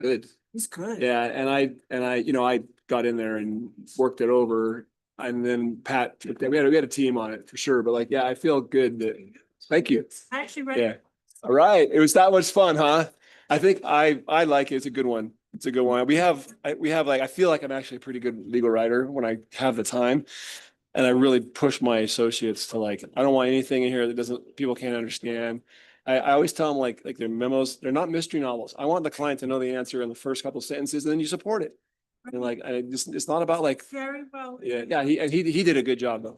Good. He's good. Yeah, I got in there and worked it over, and then Pat, we had a team on it for sure. But like, yeah, I feel good that. Thank you. I actually read. Yeah. All right. It was that much fun, huh? I think I like it. It's a good one. It's a good one. We have like I feel like I'm actually a pretty good legal writer when I have the time. And I really push my associates to like, I don't want anything in here that doesn't people can't understand. I always tell them like their memos, they're not mystery novels. I want the client to know the answer in the first couple of sentences, and then you support it. And like I just it's not about like Very well. yeah, he did a good job though.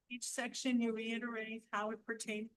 Each section you reiterate how it pertains.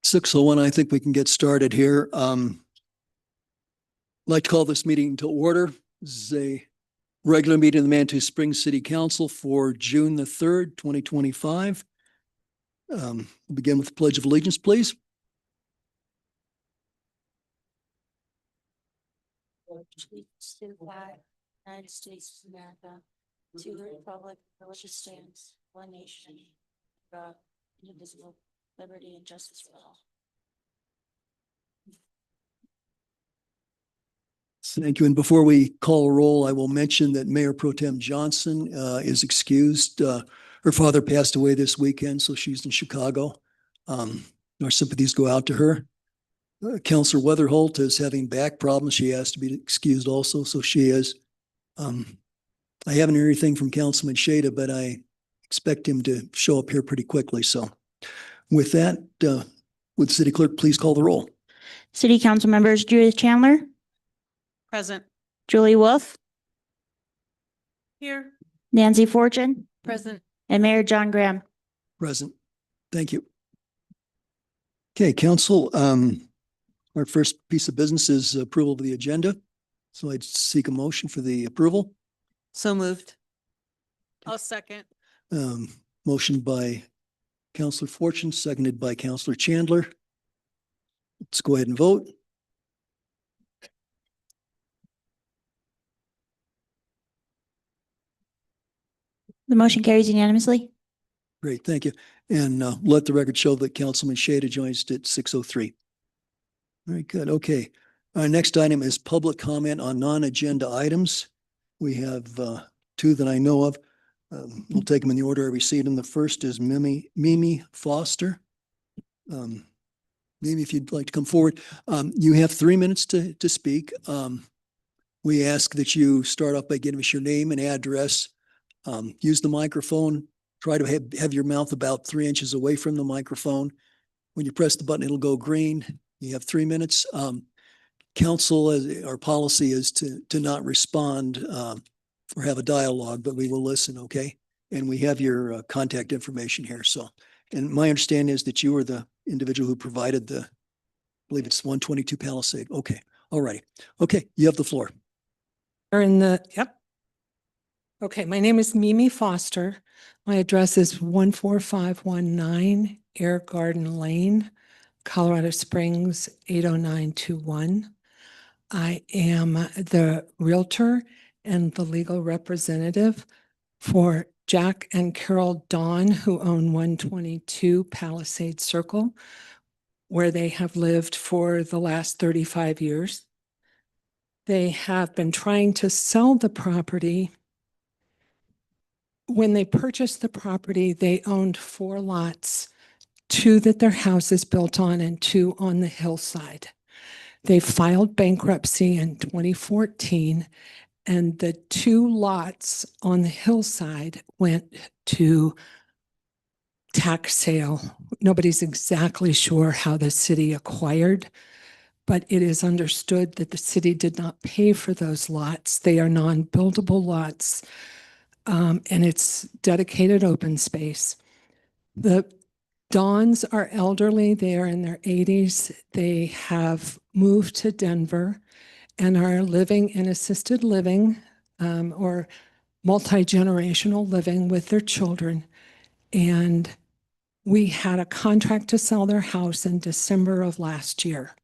6:01, I think we can get started here. I'd like to call this meeting to order. This is a regular meeting of the Manitou Springs City Council for June the 3rd, 2025. We'll begin with the Pledge of Allegiance, please. Allegiance to the flag, United States of America, to the republic for which it stands, one nation, God, indivisible, liberty and justice for all. Thank you. And before we call a roll, I will mention that Mayor Pro Tem Johnson is excused. Her father passed away this weekend, so she's in Chicago. Our sympathies go out to her. Councilor Weatherholt is having back problems. She has to be excused also, so she is. I haven't heard anything from Councilman Shada, but I expect him to show up here pretty quickly. So with that, would the city clerk please call the roll? City Council members Judith Chandler, Present. Julie Wolf, Here. Nancy Fortune, Present. and Mayor John Graham. Present. Thank you. Okay, council, our first piece of business is approval of the agenda. So I'd seek a motion for the approval. So moved. I'll second. Motion by Councilor Fortune, seconded by Councilor Chandler. Let's go ahead and vote. The motion carries unanimously. Great, thank you. And let the record show that Councilman Shada joins us at 6:03. Very good. Okay. Our next item is public comment on non-agenda items. We have two that I know of. We'll take them in the order I received them. The first is Mimi Foster. Mimi, if you'd like to come forward. You have 3 minutes to speak. We ask that you start off by giving us your name and address. Use the microphone. Try to have your mouth about 3 inches away from the microphone. When you press the button, it'll go green. You have 3 minutes. Council, our policy is to not respond or have a dialogue, but we will listen, okay? And we have your contact information here. So, and my understanding is that you are the individual who provided I believe it's 122 Palisade. Okay, all right. Okay, you have the floor. Yep. Okay, my name is Mimi Foster. My address is 14519 Air Garden Lane, Colorado Springs, 80921. I am the realtor and the legal representative for Jack and Carol Dawn, who own 122 Palisade Circle, where they have lived for the last 35 years. They have been trying to sell the property. When they purchased the property, they owned 4 lots, 2 that their house is built on and 2 on the hillside. They filed bankruptcy in 2014, and the 2 lots on the hillside went to tax sale. Nobody's exactly sure how the city acquired, but it is understood that the city did not pay for those lots. They are non-buildable lots. And it's dedicated open space. The Dawns are elderly. They are in their 80s. They have moved to Denver and are living in assisted living or multi-generational living with their children. And we had a contract to sell their house in December of last year.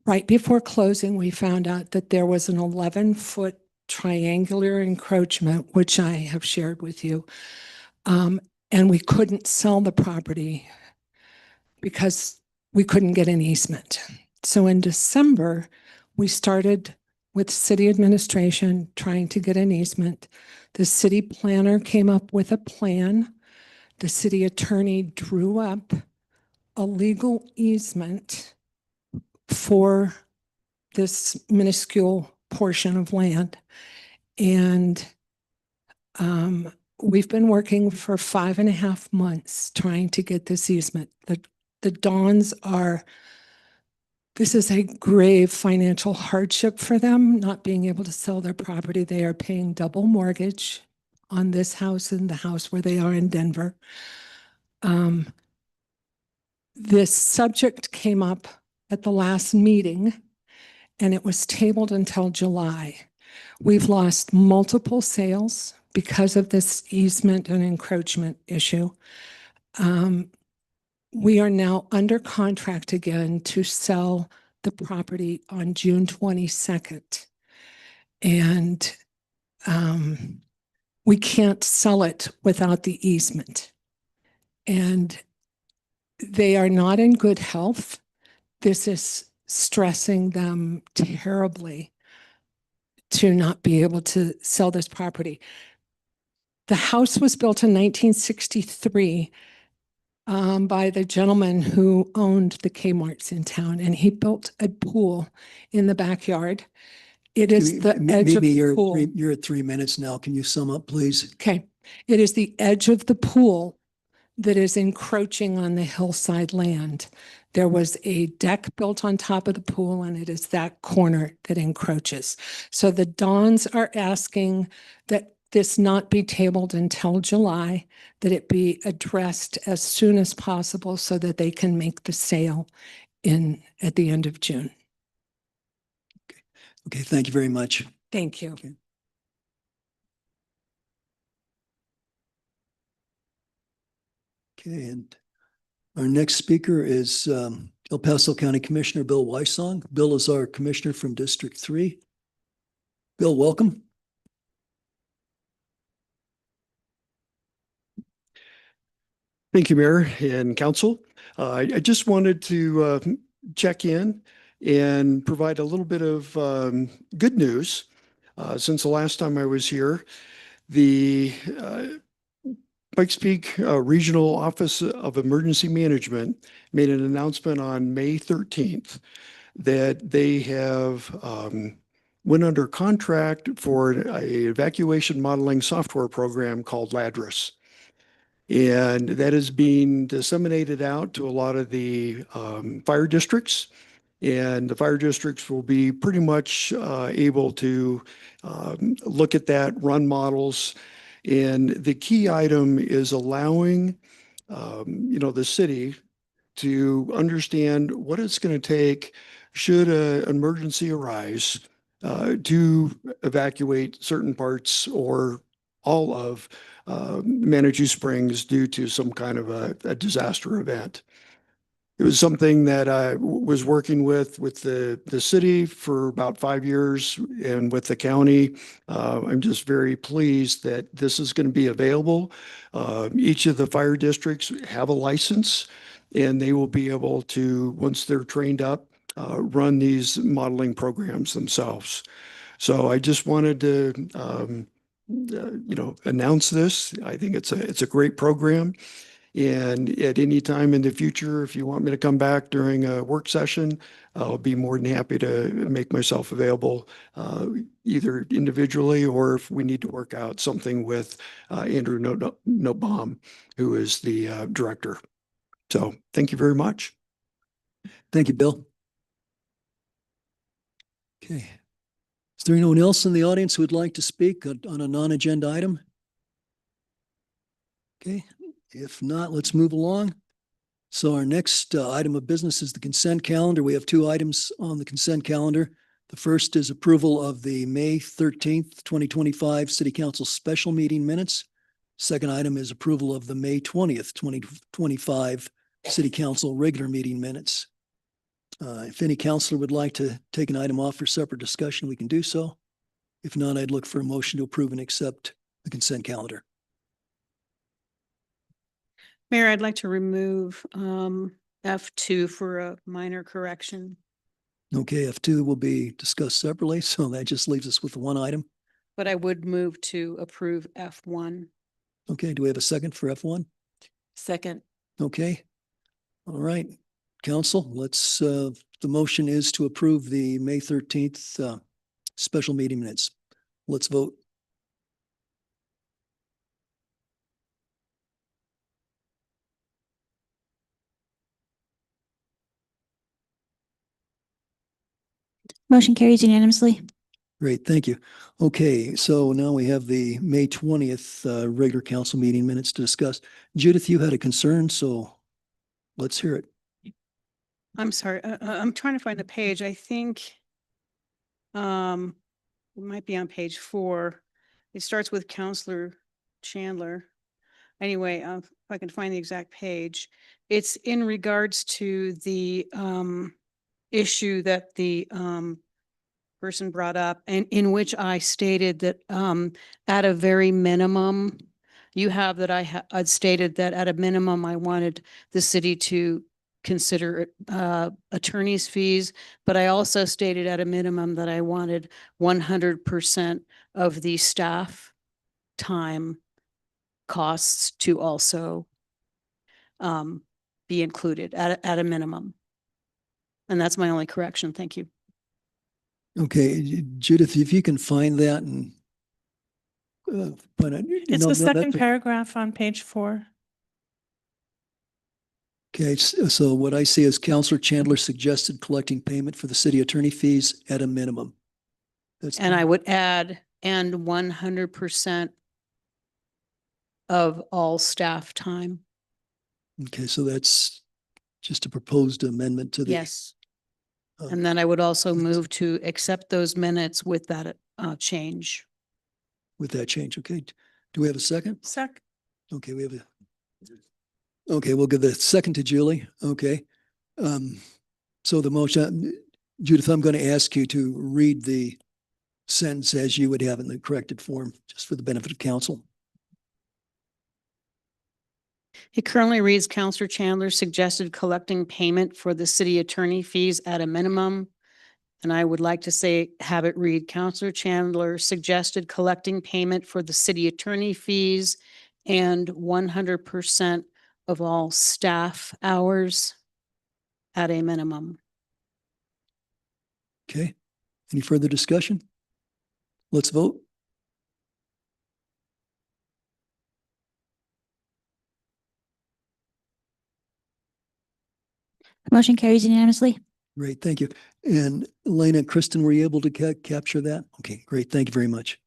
Right before closing, we found out that there was an 11-foot triangular encroachment, which I have shared with you. And we couldn't sell the property because we couldn't get an easement. So in December, we started with city administration trying to get an easement. The city planner came up with a plan. The city attorney drew up a legal easement for this minuscule portion of land. And we've been working for 5.5 months trying to get this easement. The Dawns this is a grave financial hardship for them, not being able to sell their property. They are paying double mortgage on this house and the house where they are in Denver. This subject came up at the last meeting and it was tabled until July. We've lost multiple sales because of this easement and encroachment issue. We are now under contract again to sell the property on June 22nd. And we can't sell it without the easement. And they are not in good health. This is stressing them terribly to not be able to sell this property. The house was built in 1963 by the gentleman who owned the Kmart's in town, and he built a pool in the backyard. It is the edge of Maybe the pool. you're at 3 minutes now. Can you sum up, please? Okay, it is the edge of the pool that is encroaching on the hillside land. There was a deck built on top of the pool, and it is that corner that encroaches. So the Dons are asking that this not be tabled until July, that it be addressed as soon as possible so that they can make the sale at the end of June. Okay, thank you very much. Thank you. Okay, and our next speaker is El Paso County Commissioner Bill Wysong. Bill is our commissioner from District 3. Bill, welcome. Thank you, Mayor and Council. I just wanted to check in and provide a little bit of good news. Since the last time I was here, the Pikes Peak Regional Office of Emergency Management made an announcement on May 13th that they have went under contract for an evacuation modeling software program called LADRIS. And that is being disseminated out to a lot of the fire districts. And the fire districts will be pretty much able to look at that, run models. And the key item is allowing, the city to understand what it's going to take should an emergency arise to evacuate certain parts or all of Manitou Springs due to some kind of a disaster event. It was something that I was working with the city for about 5 years and with the county. I'm just very pleased that this is going to be available. Each of the fire districts have a license, and they will be able to, once they're trained up, run these modeling programs themselves. So I just wanted to announce this. I think it's a great program. And at any time in the future, if you want me to come back during a work session, I'll be more than happy to make myself available, either individually or if we need to work out something with Andrew Nobaum, who is the director. So thank you very much. Thank you, Bill. Okay. Is there anyone else in the audience who would like to speak on a non-agenda item? Okay, if not, let's move along. So our next item of business is the consent calendar. We have 2 items on the consent calendar. The first is approval of the May 13th, 2025 City Council special meeting minutes. Second item is approval of the May 20th, 2025 City Council regular meeting minutes. If any counselor would like to take an item off for separate discussion, we can do so. If not, I'd look for a motion to approve and accept the consent calendar. Mayor, I'd like to remove F2 for a minor correction, Okay, F2 will be discussed separately, so that just leaves us with 1 item. but I would move to approve F1. Okay, do we have a second for F1? Second. Okay. All right, council, let's, the motion is to approve the May 13th special meeting minutes. Let's vote. Motion carries unanimously. Great, thank you. Okay, so now we have the May 20th regular council meeting minutes to discuss. Judith, you had a concern, so let's hear it. I'm sorry, I'm trying to find the page. I think it might be on page 4. It starts with Counselor Chandler. Anyway, if I can find the exact page, it's in regards to the issue that the person brought up, and in which I stated that at a very minimum, you have that I'd stated that at a minimum, I wanted the city to consider attorney's fees, but I also stated at a minimum that I wanted 100% of the staff time costs to also be included at a minimum. And that's my only correction. Thank you. Okay, Judith, if you can find that and put it. It's no, the no, second that's- paragraph on page 4. Okay, so what I see is Counselor Chandler suggested collecting payment for the city attorney fees at a minimum. That's And I would add, and 100% of all staff time. okay, so that's just a proposed amendment to the. Yes. uh, And then I would also move to accept those minutes with that change. With that change. Okay. Do we have a second? Okay, we have a. Okay, we'll give the second to Julie. Okay. So the motion, Judith, I'm going to ask you to read the sentence as you would have in the corrected form, just for the benefit of council. It currently reads Counselor Chandler suggested collecting payment for the city attorney fees at a minimum. And I would like to say, have it read Counselor Chandler suggested collecting payment for the city attorney fees and 100% of all staff hours at a minimum. Okay. Any further discussion? Let's vote. Motion carries unanimously. Great, thank you. And Elena, Kristen, were you able to capture that? Okay, great, thank you very much.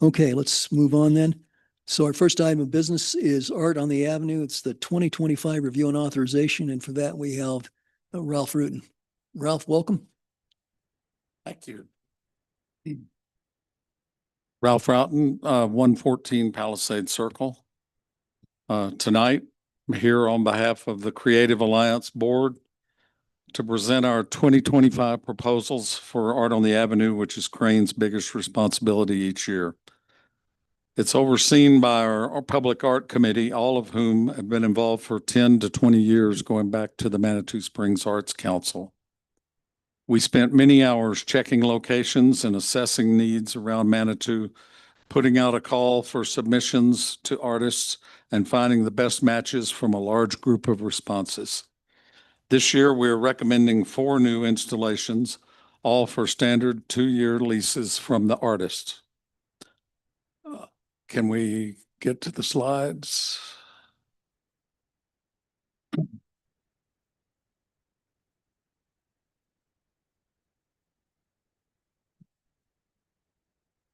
Okay, let's move on then. So our first item of business is Art on the Avenue. It's the 2025 review and authorization, and for that we have Ralph Rutten. Ralph, welcome. Thank you. Ralph Roughton, 114 Palisade Circle. Tonight, I'm here on behalf of the Creative Alliance Board to present our 2025 proposals for Art on the Avenue, which is Crane's biggest responsibility each year. It's overseen by our Public Art Committee, all of whom have been involved for 10 to 20 years, going back to the Manitou Springs Arts Council. We spent many hours checking locations and assessing needs around Manitou, putting out a call for submissions to artists and finding the best matches from a large group of responses. This year, we're recommending 4 new installations, all for standard 2-year leases from the artist. Can we get to the slides?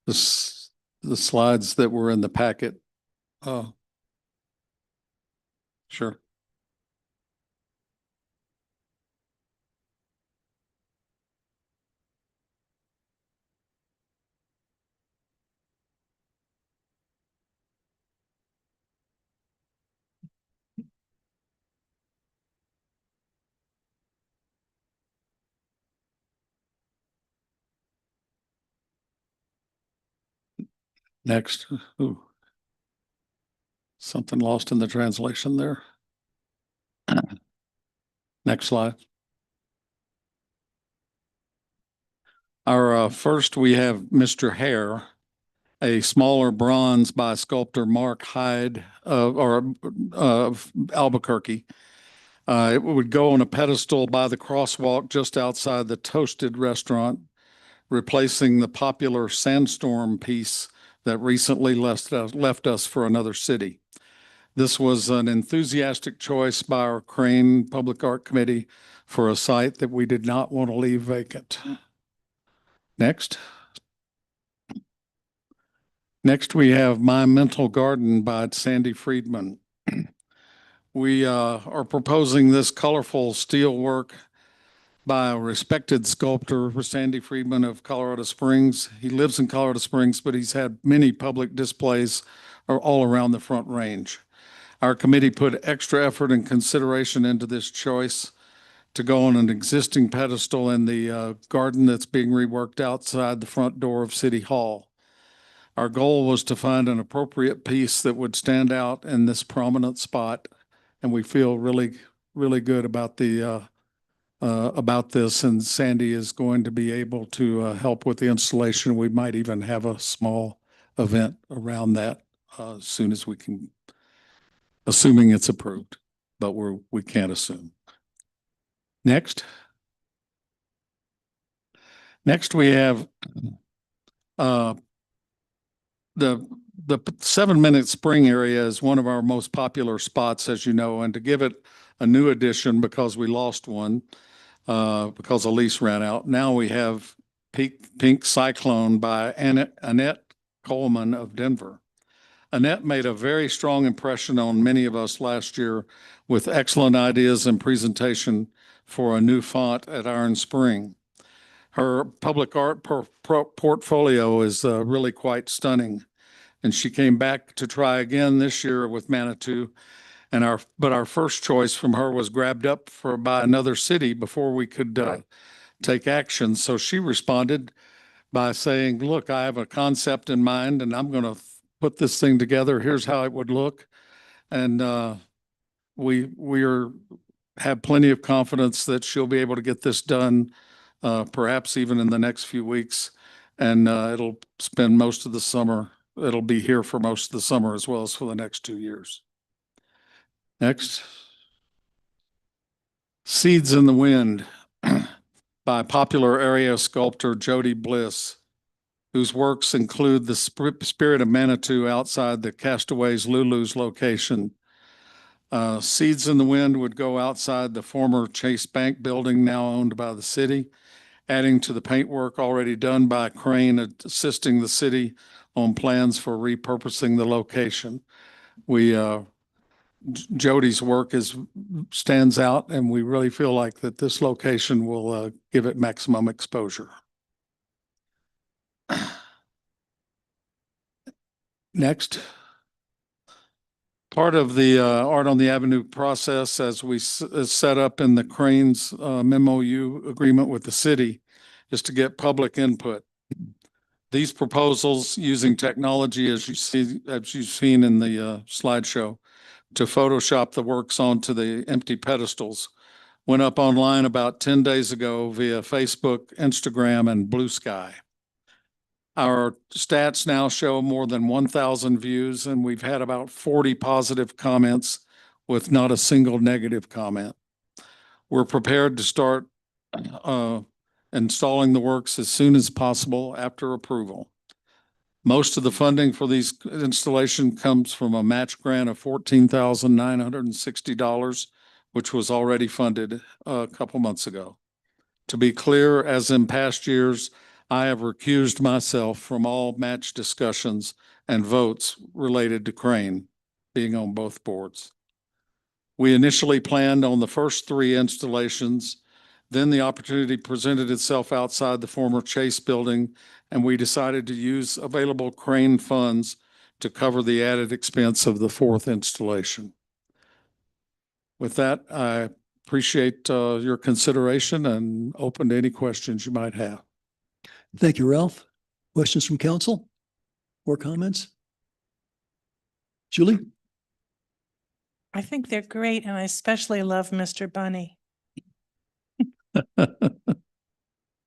The slides that were in the packet. Sure. Next. Ooh. Something lost in the translation there. Next slide. Our first, we have Mr. Hare, a smaller bronze by sculptor Mark Hyde of Albuquerque. It would go on a pedestal by the crosswalk just outside the Toasted restaurant, replacing the popular Sandstorm piece that recently left us for another city. This was an enthusiastic choice by our Crane Public Art Committee for a site that we did not want to leave vacant. Next. Next, we have My Mental Garden by Sandy Friedman. We are proposing this colorful steelwork by a respected sculptor, Sandy Friedman of Colorado Springs. He lives in Colorado Springs, but he's had many public displays all around the Front Range. Our committee put extra effort and consideration into this choice to go on an existing pedestal in the garden that's being reworked outside the front door of City Hall. Our goal was to find an appropriate piece that would stand out in this prominent spot, and we feel really, really good about about this. And Sandy is going to be able to help with the installation. We might even have a small event around that as soon as we can, assuming it's approved, but we can't assume. Next. Next, we have the 7 Minute Spring area is one of our most popular spots, as you know, and to give it a new addition because we lost one because a lease ran out. Now we have Pink Cyclone by Annette Coleman of Denver. Annette made a very strong impression on many of us last year with excellent ideas and presentation for a new font at Iron Spring. Her public art portfolio is really quite stunning. And she came back to try again this year with Manitou. But our first choice from her was grabbed up by another city before we could take action. So she responded by saying, look, I have a concept in mind and I'm going to put this thing together. Here's how it would look. And we have plenty of confidence that she'll be able to get this done, perhaps even in the next few weeks. And it'll spend most of the summer. It'll be here for most of the summer as well as for the next 2 years. Next. Seeds in the Wind by popular area sculptor Jody Bliss, whose works include the Spirit of Manitou outside the Castaways Lulu's location. Seeds in the Wind would go outside the former Chase Bank building, now owned by the city, adding to the paintwork already done by Crane, assisting the city on plans for repurposing the location. Jody's work stands out, and we really feel like that this location will give it maximum exposure. Next. Part of the Art on the Avenue process, as we set up in the Crane's MOU agreement with the city, is to get public input. These proposals using technology, as you've seen in the slideshow, to Photoshop the works onto the empty pedestals, went up online about 10 days ago via Facebook, Instagram, and Blue Sky. Our stats now show more than 1,000 views, and we've had about 40 positive comments with not a single negative comment. We're prepared to start installing the works as soon as possible after approval. Most of the funding for these installation comes from a match grant of $14,960, which was already funded a couple months ago. To be clear, as in past years, I have recused myself from all match discussions and votes related to Crane, being on both boards. We initially planned on the first 3 installations. Then the opportunity presented itself outside the former Chase building, and we decided to use available Crane funds to cover the added expense of the 4th installation. With that, I appreciate your consideration and open to any questions you might have. Thank you, Ralph. Questions from council or comments? Julie? I think they're great, and I especially love Mr. Bunny.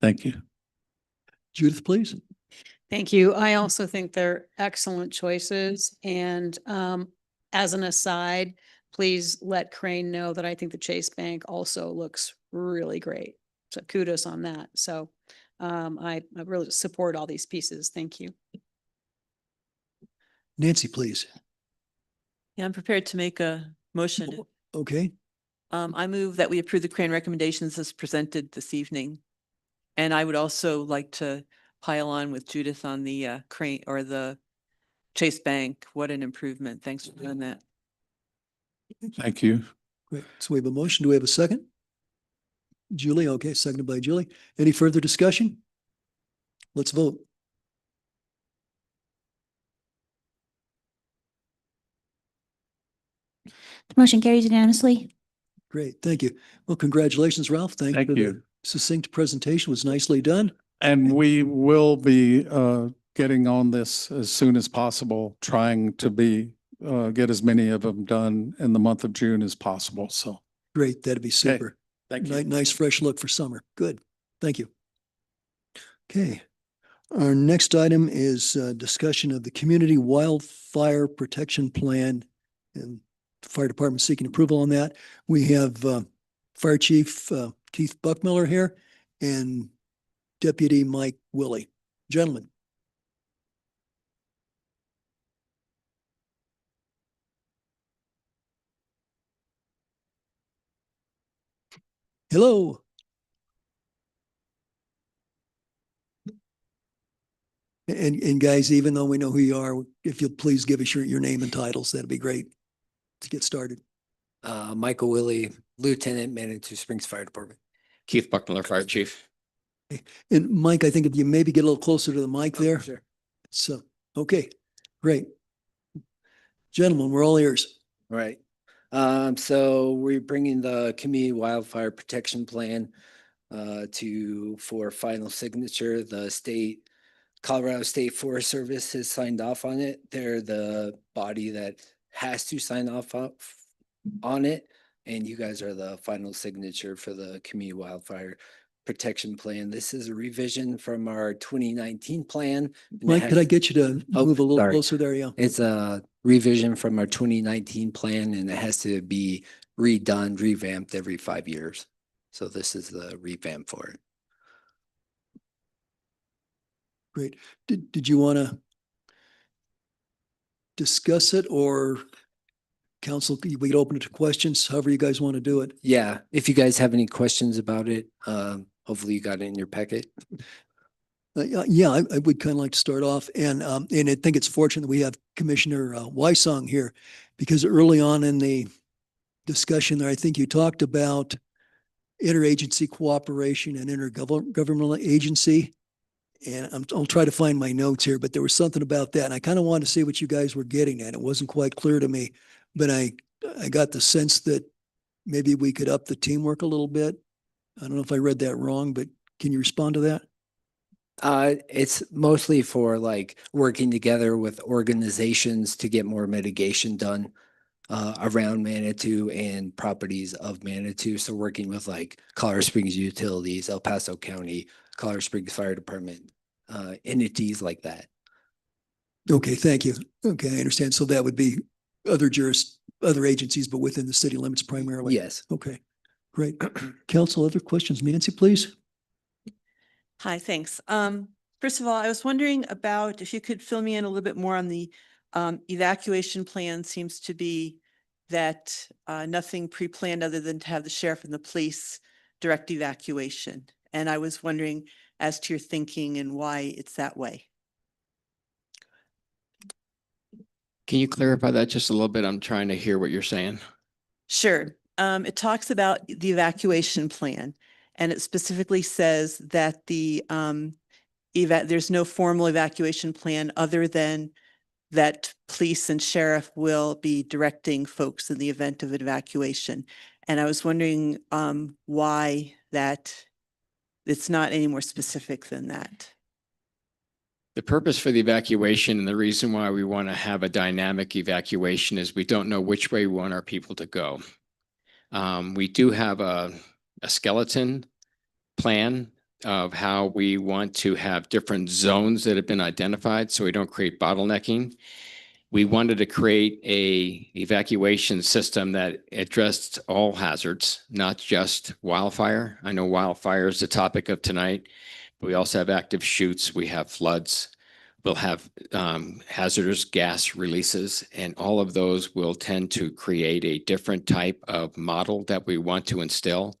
Thank you. Judith, please. Thank you. I also think they're excellent choices. And as an aside, please let Crane know that I think the Chase Bank also looks really great. So kudos on that. So I really support all these pieces. Thank you. Nancy, please. Yeah, I'm prepared to make a motion. Okay. I move that we approve the Crane recommendations as presented this evening. And I would also like to pile on with Judith on the Crane or the Chase Bank. What an improvement. Thanks for doing that. Thank you. Great. So we have a motion. Do we have a second? Julie, okay, seconded by Julie. Any further discussion? Let's vote. The motion carries unanimously. Great, thank you. Well, congratulations, Ralph. Thank you Thank for the you. succinct presentation. Was nicely done. And we will be getting on this as soon as possible, trying to get as many of them done in the month of June as possible. So, Great, that'd be super. thank you. Nice, fresh look for summer. Good. Thank you. Okay. Our next item is discussion of the Community Wildfire Protection Plan, and the Fire Department seeking approval on that. We have Fire Chief Keith Buckmiller here and Deputy Mike Willie. Gentlemen. Hello. And guys, even though we know who you are, if you'll please give us your name and titles, that'd be great to get started. Michael Willie, Lieutenant, Manitou Springs Fire Department. Keith Buckmiller, Fire Chief. And Mike, I think if you maybe get a little closer to the mic there. Sure. So, okay, great. Gentlemen, we're all ears. Right. So we're bringing the Community Wildfire Protection Plan for final signature. The Colorado State Forest Service has signed off on it. They're the body that has to sign off on it. And you guys are the final signature for the Community Wildfire Protection Plan. This is a revision from our 2019 plan. Mike, could I get you to move a little sorry. closer there? Yeah. It's a revision from our 2019 plan, and it has to be redone, revamped every 5 years. So this is the revamp for it. Great. Did you want to discuss it, or council, we could open it to questions, however you guys want to do it? Yeah, if you guys have any questions about it, hopefully you got it in your packet. Yeah, I would kind of like to start off, and I think it's fortunate that we have Commissioner Wysong here, because early on in the discussion there, I think you talked about interagency cooperation and intergovernmental agency. And I'll try to find my notes here, but there was something about that. And I kind of wanted to see what you guys were getting at. It wasn't quite clear to me, but I got the sense that maybe we could up the teamwork a little bit. I don't know if I read that wrong, but can you respond to that? It's mostly for like working together with organizations to get more mitigation done around Manitou and properties of Manitou. So working with like Colorado Springs Utilities, El Paso County, Colorado Springs Fire Department, entities like that. Okay, thank you. Okay, I understand. So that would be other agencies, but within the city limits primarily? Yes. Okay, great. Council, other questions? Nancy, please. Hi, thanks. First of all, I was wondering about if you could fill me in a little bit more on the evacuation plan. Seems to be that nothing pre-planned other than to have the sheriff and the police direct evacuation. And I was wondering as to your thinking and why it's that way. Can you clarify that just a little bit? I'm trying to hear what you're saying. Sure. It talks about the evacuation plan, and it specifically says that there's no formal evacuation plan other than that police and sheriff will be directing folks in the event of an evacuation. And I was wondering why that it's not any more specific than that. The purpose for the evacuation and the reason why we want to have a dynamic evacuation is we don't know which way we want our people to go. We do have a skeleton plan of how we want to have different zones that have been identified so we don't create bottlenecking. We wanted to create a evacuation system that addressed all hazards, not just wildfire. I know wildfire is the topic of tonight, but we also have active shoots. We have floods. We'll have hazardous gas releases, and all of those will tend to create a different type of model that we want to instill.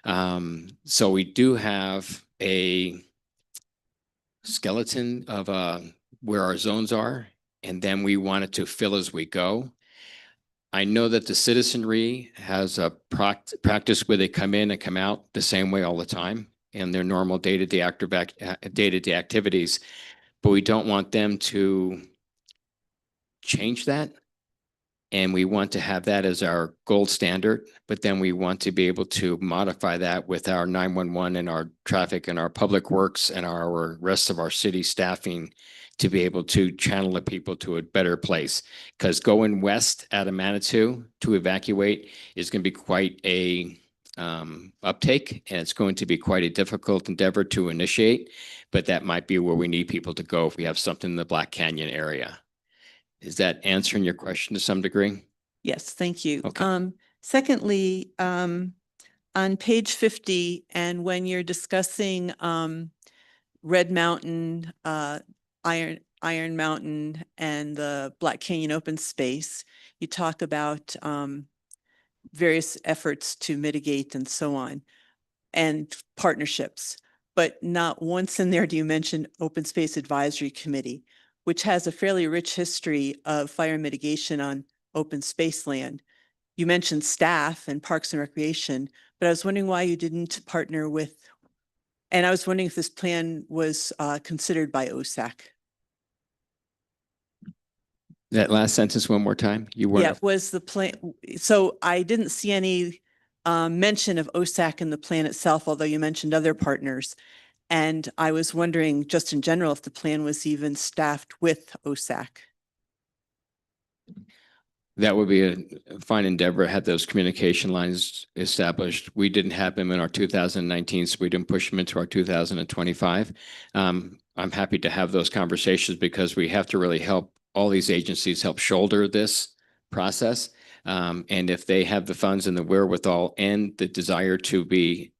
So we do have a skeleton of where our zones are, and then we want it to fill as we go. I know that the citizenry has a practice where they come in and come out the same way all the time in their normal day-to-day activities, but we don't want them to change that. And we want to have that as our gold standard, but then we want to be able to modify that with our 911 and our traffic and our public works and our rest of our city staffing to be able to channel the people to a better place. Because going west out of Manitou to evacuate is going to be quite a uptake, and it's going to be quite a difficult endeavor to initiate, but that might be where we need people to go if we have something in the Black Canyon area. Is that answering your question to some degree? Yes, thank you. Okay. Secondly, on page 50, and when you're discussing Red Mountain, Iron Mountain, and the Black Canyon open space, you talk about various efforts to mitigate and so on, and partnerships. But not once in there do you mention Open Space Advisory Committee, which has a fairly rich history of fire mitigation on open space land. You mentioned staff and Parks and Recreation, but I was wondering why you didn't partner with, and I was wondering if this plan was considered by OSAC. That last sentence one more time. You Yeah, weren't. was the plan, so I didn't see any mention of OSAC in the plan itself, although you mentioned other partners. And I was wondering, just in general, if the plan was even staffed with OSAC. That would be a fine endeavor, had those communication lines established. We didn't have them in our 2019, so we didn't push them into our 2025. I'm happy to have those conversations because we have to really help all these agencies help shoulder this process. And if they have the funds and the wherewithal and the desire to be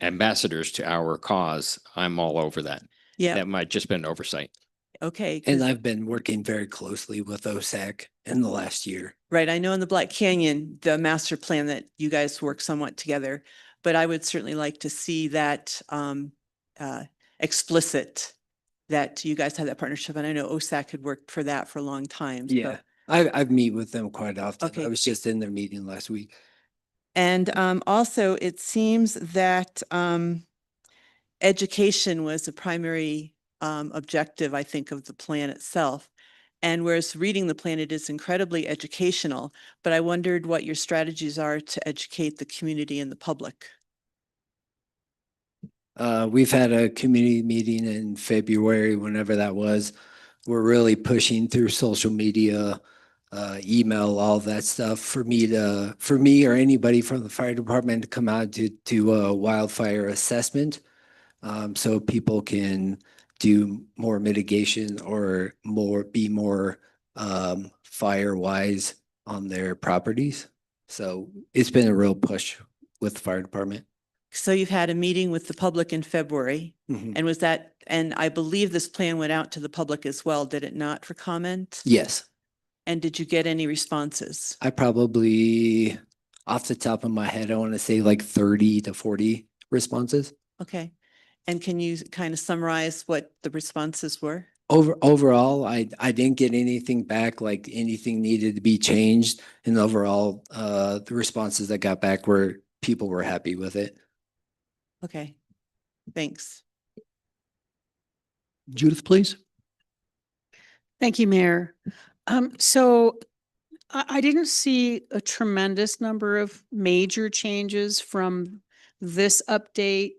ambassadors to our cause, I'm all over that. Yeah, That might just been an oversight. okay. And 'cause- I've been working very closely with OSAC in the last year. Right, I know in the Black Canyon, the master plan that you guys work somewhat together, but I would certainly like to see that explicit, that you guys have that partnership. And I know OSAC had worked for that for a long time. so- Yeah, I've meet with them quite often. Okay. I was just in their meeting last week. And also, it seems that education was a primary objective, I think, of the plan itself. And whereas reading the plan, it is incredibly educational, but I wondered what your strategies are to educate the community and the public. We've had a community meeting in February, whenever that was. We're really pushing through social media, email, all that stuff for me or anybody from the fire department to come out to do a wildfire assessment. So people can do more mitigation or be more fire wise on their properties. So it's been a real push with the fire department. So you've had a meeting with the public in February, Mhm. and was that, and I believe this plan went out to the public as well, did it not, for comment? Yes, And did you get any responses? I probably, off the top of my head, I want to say like 30 to 40 responses. Okay. And can you kind of summarize what the responses were? Overall, I didn't get anything back, like anything needed to be changed. And overall, the responses I got back were people were happy with it. Okay, thanks. Judith, please. Thank you, Mayor. So I didn't see a tremendous number of major changes from this update.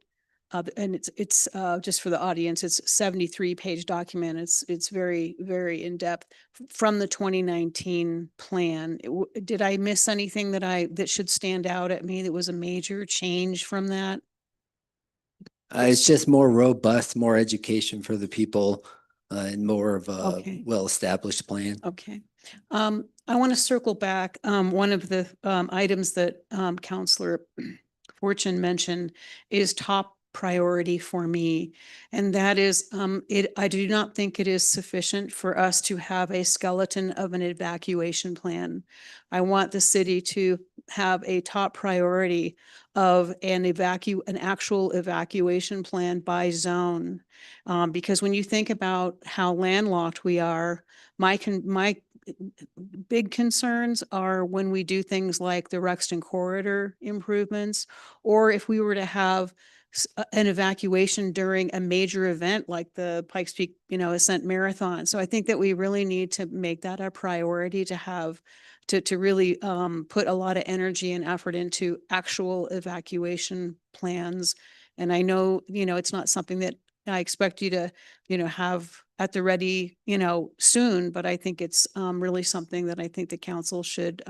And it's just for the audience, it's 73-page document. It's very, very in-depth from the 2019 plan. Did I miss anything that should stand out at me that was a major change from that? It's just more robust, more education for the people, and more of a Okay. well-established plan. Okay. I want to circle back. One of the items that Counselor Fortune mentioned is top priority for me. And that is, I do not think it is sufficient for us to have a skeleton of an evacuation plan. I want the city to have a top priority of an actual evacuation plan by zone. Because when you think about how landlocked we are, my big concerns are when we do things like the Rexton corridor improvements, or if we were to have an evacuation during a major event like the Pikes Peak, Ascent Marathon. So I think that we really need to make that a priority to have to really put a lot of energy and effort into actual evacuation plans. And I know, it's not something that I expect you to, have at the ready, soon, but I think it's really something that I think the council should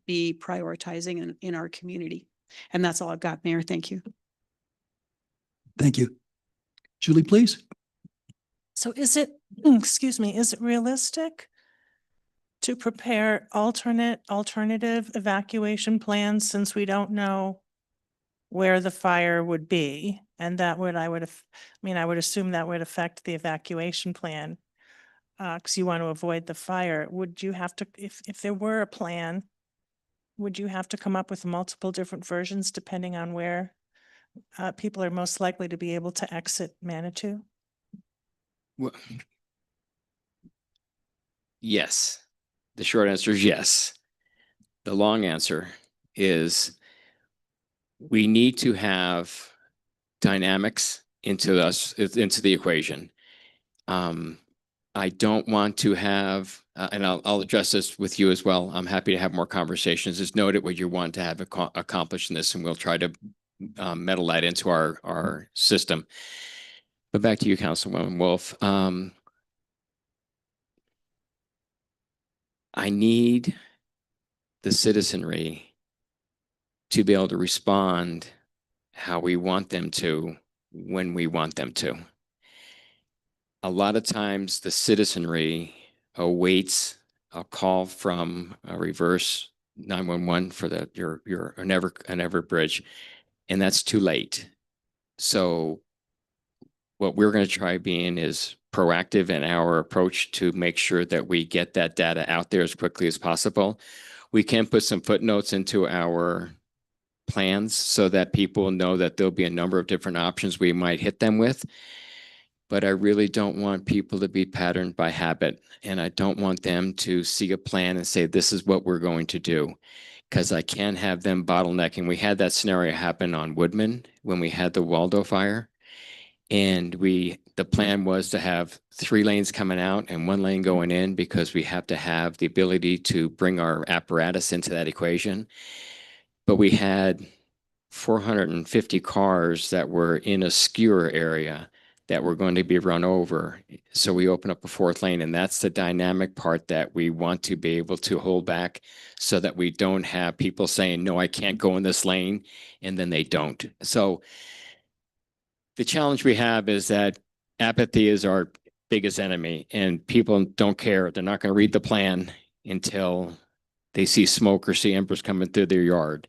be prioritizing in our community. And that's all I've got, Mayor. Thank you. Thank you. Julie, please. So is it, excuse me, is it realistic to prepare alternative evacuation plans since we don't know where the fire would be? And that would, I would assume that would affect the evacuation plan. Because you want to avoid the fire. Would you have to, if there were a plan, would you have to come up with multiple different versions depending on where people are most likely to be able to exit Manitou? Well, yes. The short answer is yes. The long answer is we need to have dynamics into the equation. I don't want to have, and I'll address this with you as well. I'm happy to have more conversations. Just note it what you want to have accomplished in this, and we'll try to meddle that into our system. But back to you, Councilwoman Wolf. I need the citizenry to be able to respond how we want them to, when we want them to. A lot of times the citizenry awaits a call from a reverse 911 for your an Everett Bridge, and that's too late. So what we're going to try being is proactive in our approach to make sure that we get that data out there as quickly as possible. We can put some footnotes into our plans so that people know that there'll be a number of different options we might hit them with. But I really don't want people to be patterned by habit. And I don't want them to see a plan and say, this is what we're going to do. Because I can't have them bottlenecking. We had that scenario happen on Woodman when we had the Waldo fire. And the plan was to have 3 lanes coming out and 1 lane going in, because we have to have the ability to bring our apparatus into that equation. But we had 450 cars that were in a skewer area that were going to be run over. So we open up a 4th lane, and that's the dynamic part that we want to be able to hold back so that we don't have people saying, no, I can't go in this lane, and then they don't. So the challenge we have is that apathy is our biggest enemy, and people don't care. They're not going to read the plan until they see smoke or see embers coming through their yard.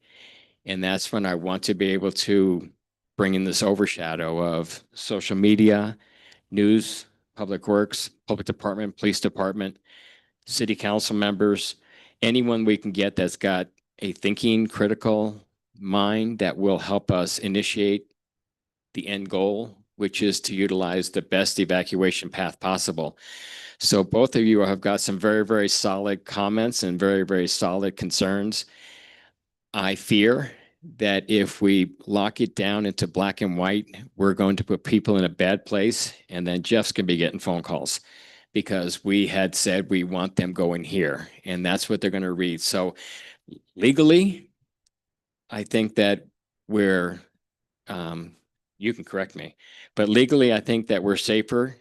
And that's when I want to be able to bring in this overshadow of social media, news, public works, public department, police department, city council members, anyone we can get that's got a thinking, critical mind that will help us initiate the end goal, which is to utilize the best evacuation path possible. So both of you have got some very, very solid comments and very, very solid concerns. I fear that if we lock it down into black and white, we're going to put people in a bad place, and then Jeff's going to be getting phone calls because we had said we want them going here, and that's what they're going to read. So legally, I think that we're, you can correct me, but legally, I think that we're safer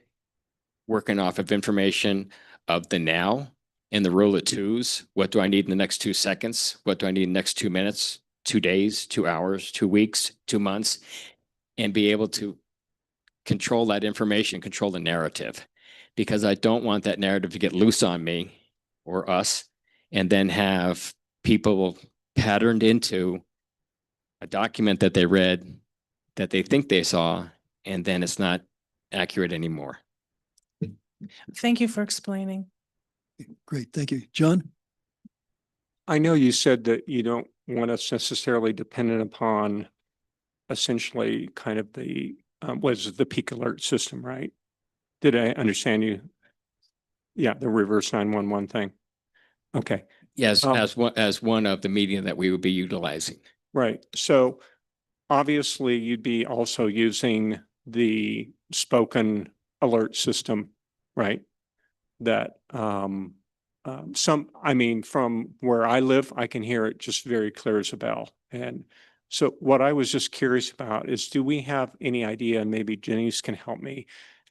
working off of information of the now and the rule of 2s. What do I need in the next 2 seconds? What do I need in the next 2 minutes? 2 days, 2 hours, 2 weeks, 2 months, and be able to control that information, control the narrative, because I don't want that narrative to get loose on me or us, and then have people patterned into a document that they read that they think they saw, and then it's not accurate anymore. Thank you for explaining. Great. Thank you. John? I know you said that you don't want us necessarily dependent upon essentially kind of the, was the peak alert system, right? Did I understand you? Yeah, the reverse 911 thing. Okay, Yes, Um, as one of the media that we would be utilizing. right. So obviously you'd be also using the spoken alert system, right? That I mean, from where I live, I can hear it just very clear as a bell. And so what I was just curious about is, do we have any idea, and maybe Janice can help me?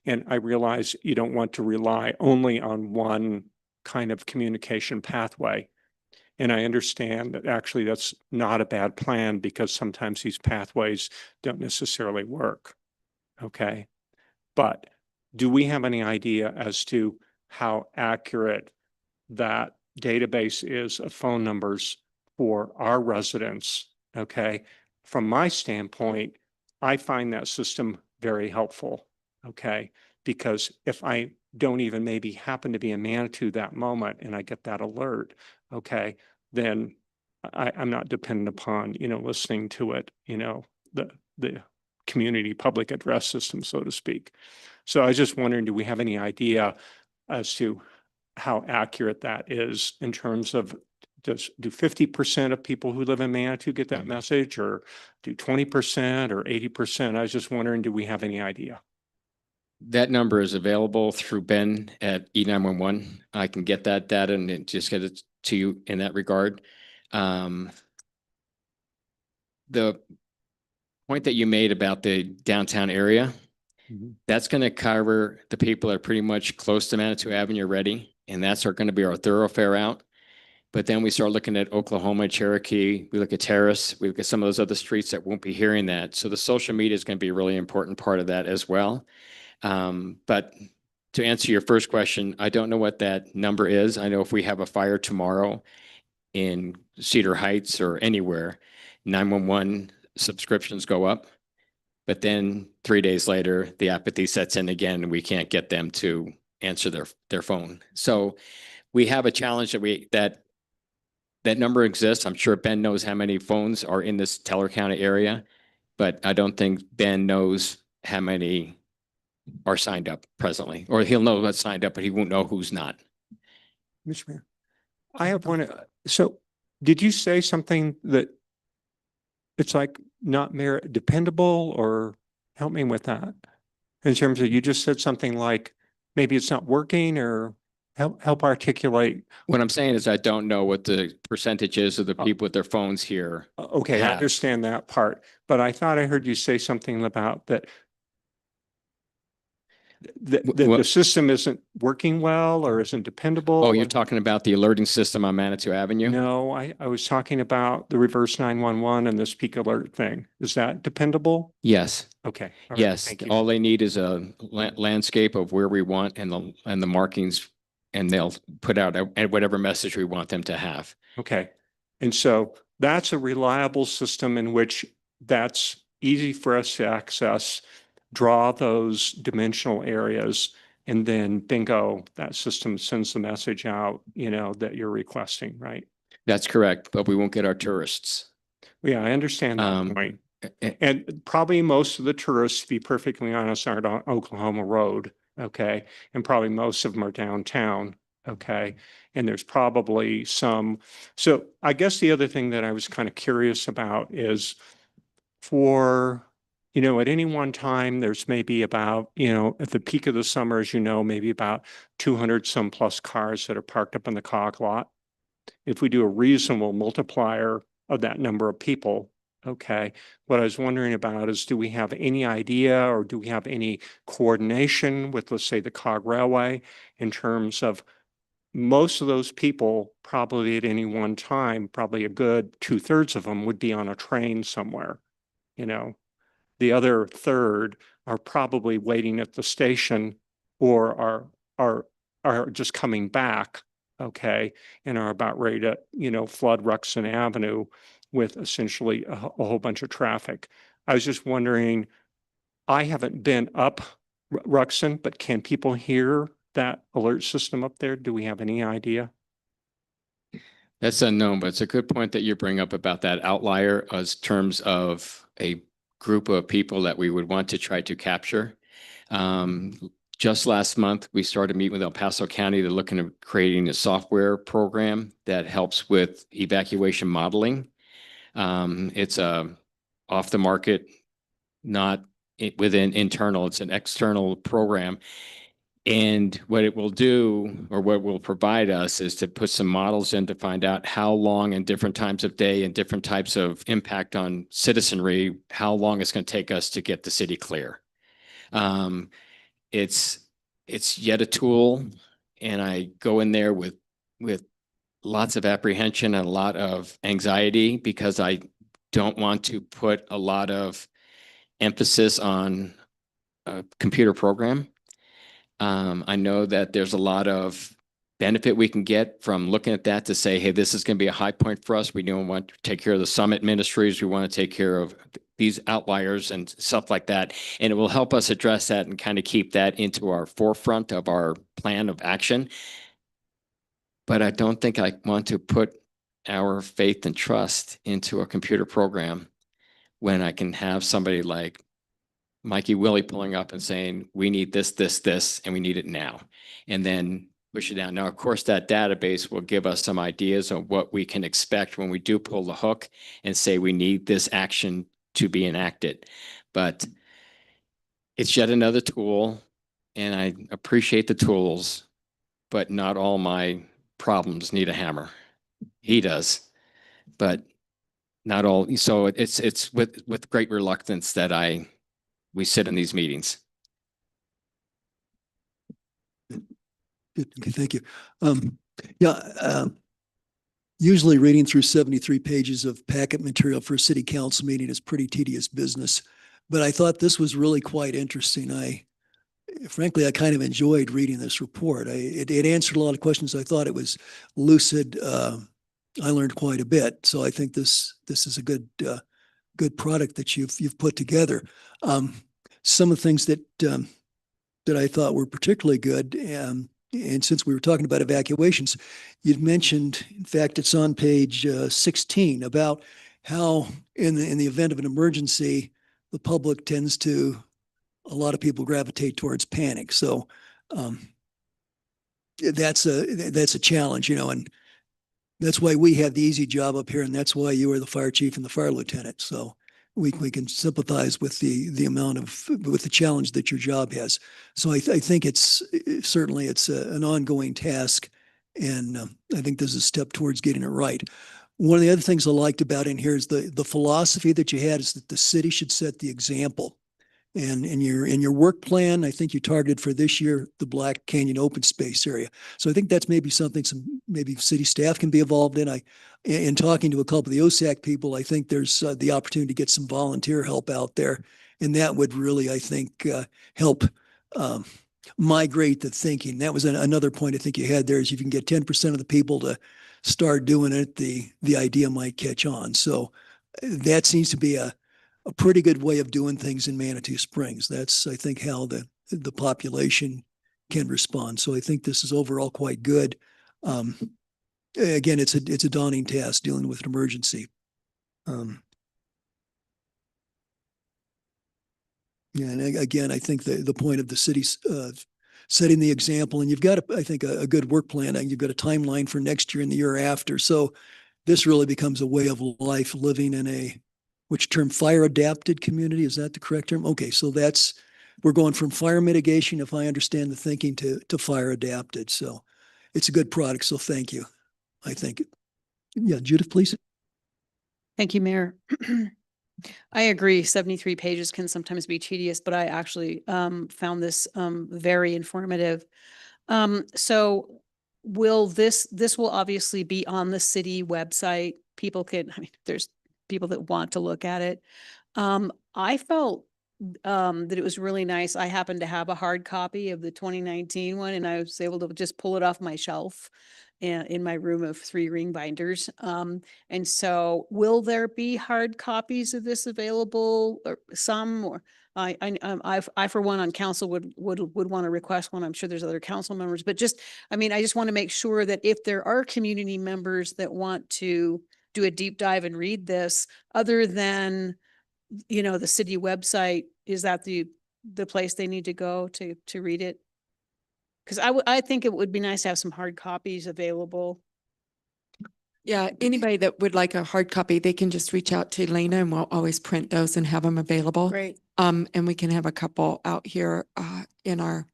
And I realize you don't want to rely only on one kind of communication pathway. And I understand that actually that's not a bad plan because sometimes these pathways don't necessarily work. Okay. But do we have any idea as to how accurate that database is of phone numbers for our residents? Okay. From my standpoint, I find that system very helpful. Okay. Because if I don't even maybe happen to be in Manitou that moment and I get that alert, okay, then I'm not dependent upon, listening to it, the community public address system, so to speak. So I was just wondering, do we have any idea as to how accurate that is in terms of do 50% of people who live in Manitou get that message, or do 20% or 80%? I was just wondering, do we have any idea? That number is available through Ben at E911. I can get that data and then just get it to you in that regard. The point that you made about the downtown area, that's going to cover the people that are pretty much close to Manitou Avenue already, and that's going to be our thoroughfare out. But then we start looking at Oklahoma, Cherokee, we look at Terrace, we look at some of those other streets that won't be hearing that. So the social media is going to be a really important part of that as well. But to answer your first question, I don't know what that number is. I know if we have a fire tomorrow in Cedar Heights or anywhere, 911 subscriptions go up. But then 3 days later, the apathy sets in again, and we can't get them to answer their phone. So we have a challenge that number exists. I'm sure Ben knows how many phones are in this Teller County area, but I don't think Ben knows how many are signed up presently, or he'll know what's signed up, but he won't know who's not. Mr. Mayor, I have one. So did you say something that it's like not merit dependable, or help me with that? In terms of, you just said something like maybe it's not working, or help articulate. What I'm saying is I don't know what the percentage is of the people with their phones here. Okay, I understand that part, but I thought I heard you say something about that the system isn't working well or isn't dependable. Oh, you're talking about the alerting system on Manitou Avenue? No, I was talking about the reverse 911 and this peak alert thing. Is that dependable? Yes. Okay. All right, Yes. thank you. All they need is a landscape of where we want and the markings, and they'll put out whatever message we want them to have. Okay. And so that's a reliable system in which that's easy for us to access, draw those dimensional areas, and then bingo, that system sends the message out, that you're requesting, right? That's correct, but we won't get our tourists. Yeah, I understand that point. And probably most of the tourists, to be perfectly honest, aren't on Oklahoma Road, okay? And probably most of them are downtown, okay? And there's probably some. So I guess the other thing that I was kind of curious about is for, at any one time, there's maybe about, at the peak of the summer, as maybe about 200 some plus cars that are parked up in the cog lot. If we do a reasonable multiplier of that number of people, okay, what I was wondering about is, do we have any idea, or do we have any coordination with, let's say, the Cog Railway, in terms of most of those people probably at any one time, probably a good 2/3 of them would be on a train somewhere, The other third are probably waiting at the station, or are just coming back, okay, and are about ready to, flood Ruxin Avenue with essentially a whole bunch of traffic. I was just wondering, I haven't been up Ruxin, but can people hear that alert system up there? Do we have any idea? That's unknown, but it's a good point that you bring up about that outlier as terms of a group of people that we would want to try to capture. just last month, we started meeting with El Paso County. They're looking at creating a software program that helps with evacuation modeling. It's a off the market, not within internal, it's an external program. And what it will do, or what will provide us, is to put some models in to find out how long in different times of day and different types of impact on citizenry, how long it's going to take us to get the city clear. It's yet a tool, and I go in there with lots of apprehension and a lot of anxiety, because I don't want to put a lot of emphasis on a computer program. I know that there's a lot of benefit we can get from looking at that to say, hey, this is going to be a high point for us. We don't want to take care of the summit ministries. We want to take care of these outliers and stuff like that. And it will help us address that and kind of keep that into our forefront of our plan of action. But I don't think I want to put our faith and trust into a computer program when I can have somebody like Mikey Willie pulling up and saying, we need this, this, this, and we need it now. And then push it down. Now, of course, that database will give us some ideas of what we can expect when we do pull the hook and say we need this action to be enacted. But it's yet another tool, and I appreciate the tools, but not all my problems need a hammer. He does, but not all. So it's with great reluctance that we sit in these meetings. Good. Okay, thank you. Usually reading through 73 pages of packet material for a city council meeting is pretty tedious business, but I thought this was really quite interesting. Frankly, I kind of enjoyed reading this report. It answered a lot of questions. I thought it was lucid. I learned quite a bit. So I think this is a good product that you've put together. Some of the things that I thought were particularly good, and since we were talking about evacuations, you'd mentioned, in fact, it's on page 16, about how in the event of an emergency, the public tends to, a lot of people gravitate towards panic. So that's a challenge, and that's why we have the easy job up here, and that's why you are the fire chief and the fire lieutenant. So we can sympathize with the challenge that your job has. So I think it's an ongoing task, and I think there's a step towards getting it right. One of the other things I liked about in here is the philosophy that you had is that the city should set the example. And in your work plan, I think you targeted for this year the Black Canyon open space area. So I think that's maybe something maybe city staff can be involved in. In talking to a couple of the OSAC people, I think there's the opportunity to get some volunteer help out there, and that would really, I think, help migrate the thinking. That was another point I think you had there, is if you can get 10% of the people to start doing it, the idea might catch on. So that seems to be a pretty good way of doing things in Manitou Springs. That's, I think, how the population can respond. So I think this is overall quite good. Again, it's a daunting task dealing with an emergency. And again, I think the point of the city's setting the example, and you've got, I think, a good work plan, and you've got a timeline for next year and the year after. So this really becomes a way of life, living in which term, fire adapted community? Is that the correct term? Okay, so we're going from fire mitigation, if I understand the thinking, to fire adapted. So it's a good product. So thank you. I think. Yeah, Judith, please. Thank you, Mayor. I agree. 73 pages can sometimes be tedious, but I actually found this very informative. So this will obviously be on the city website. People there's people that want to look at it. I felt that it was really nice. I happened to have a hard copy of the 2019 one, and I was able to just pull it off my shelf in my room of 3 ring binders. And so will there be hard copies of this available, or some, or I for one on council would want to request one. I'm sure there's other council members, but I just want to make sure that if there are community members that want to do a deep dive and read this, other than, the city website, is that the place they need to go to read it? Because I think it would be nice to have some hard copies available. Yeah, anybody that would like a hard copy, they can just reach out to Elena and we'll always print those and have them available. Great. And we can have a couple out here in our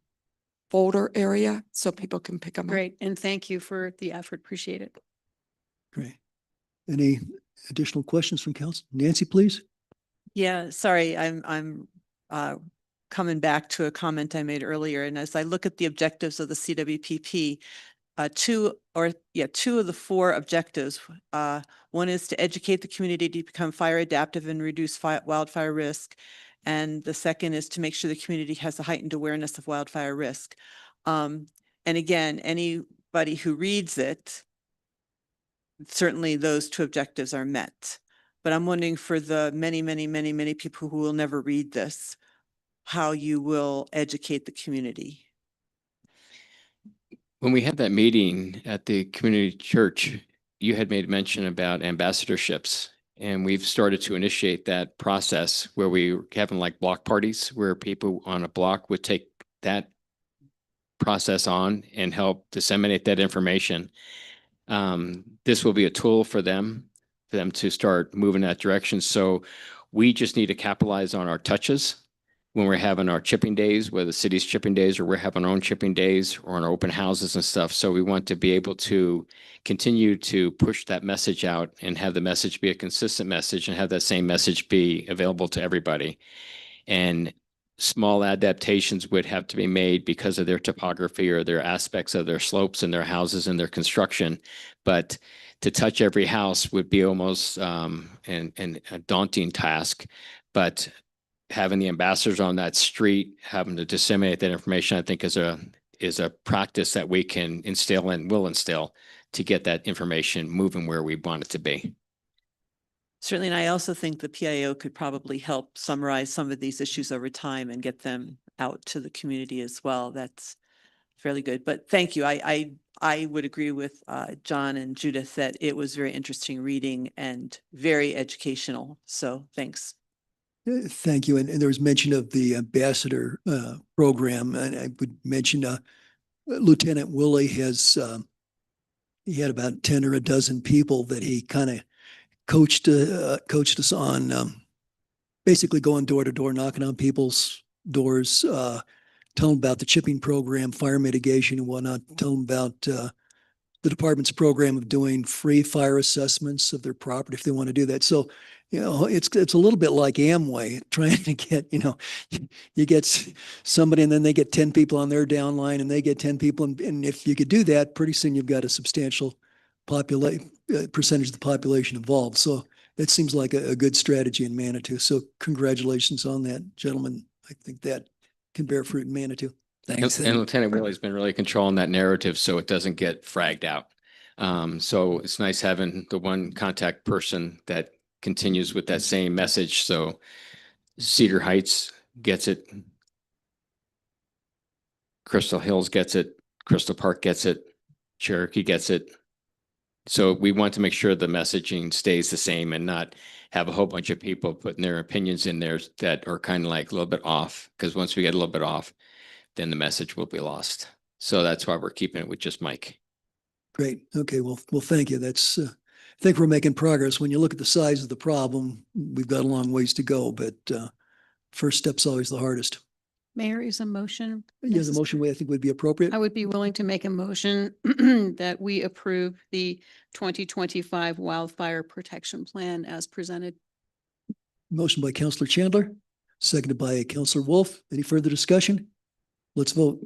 folder area so people can pick them up. Great. And thank you for the effort. Appreciate it. Great. Any additional questions from council? Nancy, please. Yeah, sorry, I'm coming back to a comment I made earlier. And as I look at the objectives of the CWPP, two of the four objectives, one is to educate the community to become fire adaptive and reduce wildfire risk. And the second is to make sure the community has a heightened awareness of wildfire risk. And again, anybody who reads it, certainly those two objectives are met. But I'm wondering for the many people who will never read this, how you will educate the community. When we had that meeting at the community church, you had made mention about ambassadorships, and we've started to initiate that process where we were having like block parties where people on a block would take that process on and help disseminate that information. This will be a tool for them to start moving that direction. So we just need to capitalize on our touches when we're having our chipping days, whether the city's chipping days or we're having our own chipping days or on our open houses and stuff. So we want to be able to continue to push that message out and have the message be a consistent message and have that same message be available to everybody. And small adaptations would have to be made because of their topography or their aspects of their slopes and their houses and their construction. But to touch every house would be almost a daunting task. But having the ambassadors on that street, having to disseminate that information, I think is a practice that we can instill and will instill to get that information moving where we want it to be. Certainly, and I also think the PIO could probably help summarize some of these issues over time and get them out to the community as well. That's fairly good. But thank you. I would agree with John and Judith that it was very interesting reading and very educational. So thanks. Thank you. And there was mention of the ambassador program, and I would mention Lieutenant Willie has he had about 10 or a dozen people that he kind of coached us on, basically going door to door, knocking on people's doors, telling about the chipping program, fire mitigation and whatnot, telling about the department's program of doing free fire assessments of their property if they want to do that. So, you know, it's a little bit like Amway trying to get, you know, you get somebody and then they get 10 people on their downline and they get 10 people. And if you could do that, pretty soon you've got a substantial percentage of the population involved. So that seems like a good strategy in Manitou. So congratulations on that, gentlemen. I think that can bear fruit in Manitou. Thanks. And Lieutenant Willie's been really controlling that narrative so it doesn't get fragged out. So it's nice having the one contact person that continues with that same message. So Cedar Heights gets it. Crystal Hills gets it. Crystal Park gets it. Cherokee gets it. So we want to make sure the messaging stays the same and not have a whole bunch of people putting their opinions in there that are kind of like a little bit off. Because once we get a little bit off, then the message will be lost. So that's why we're keeping it with just Mike. Great. Okay. Well, thank you. That's, I think we're making progress. When you look at the size of the problem, we've got a long ways to go, but first step's always the hardest. Mayor, is a motion? Yeah, the motion way I think would be appropriate. I would be willing to make a motion that we approve the 2025 wildfire protection plan as presented. Motion by Councillor Chandler, seconded by Councillor Wolf. Any further discussion? Let's vote.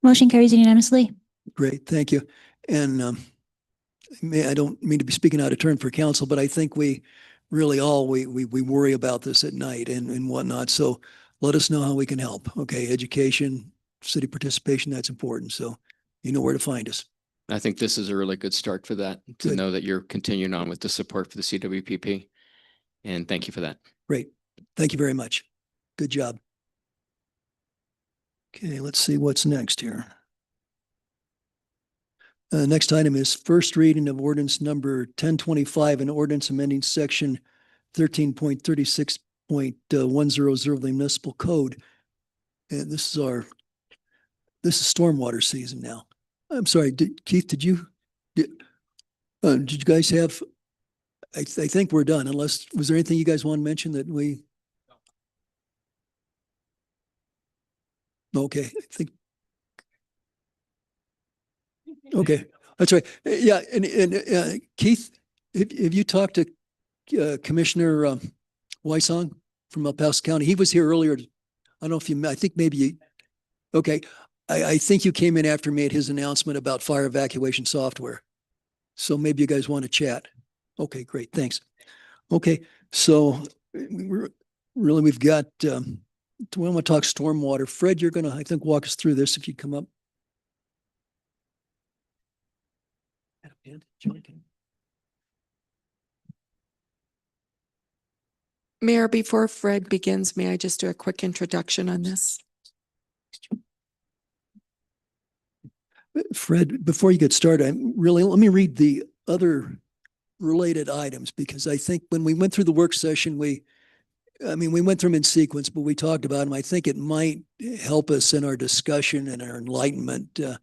Motion carries unanimously. Great, thank you. And I don't mean to be speaking out of turn for council, but I think we really all, we worry about this at night and whatnot. So let us know how we can help. Okay, education, city participation, that's important. So you know where to find us. I think this is a really good start for that, to know that you're continuing on with the support for the CWPP. And thank you for that. Great. Thank you very much. Good job. Okay, let's see what's next here. Next item is first reading of ordinance number 1025, an ordinance amending section 13.36.100 of the municipal code. And this is stormwater season now. I'm sorry, Keith, did you guys have, I think we're done unless, was there anything you guys want to mention that we? Okay, I think. Okay, that's right. Yeah, and Keith, have you talked to Commissioner Wysong from El Paso County? He was here earlier. I don't know if you, I think maybe you, okay. I think you came in after he made his announcement about fire evacuation software. So maybe you guys want to chat. Okay, great. Thanks. Okay, so we've got, we want to talk stormwater. Fred, you're going to, I think, walk us through this if you come up. Mayor, before Fred begins, may I just do a quick introduction on this? Fred, before you get started, let me read the other related items, because I think when we went through the work session, we went through them in sequence, but we talked about them. I think it might help us in our discussion and our enlightenment to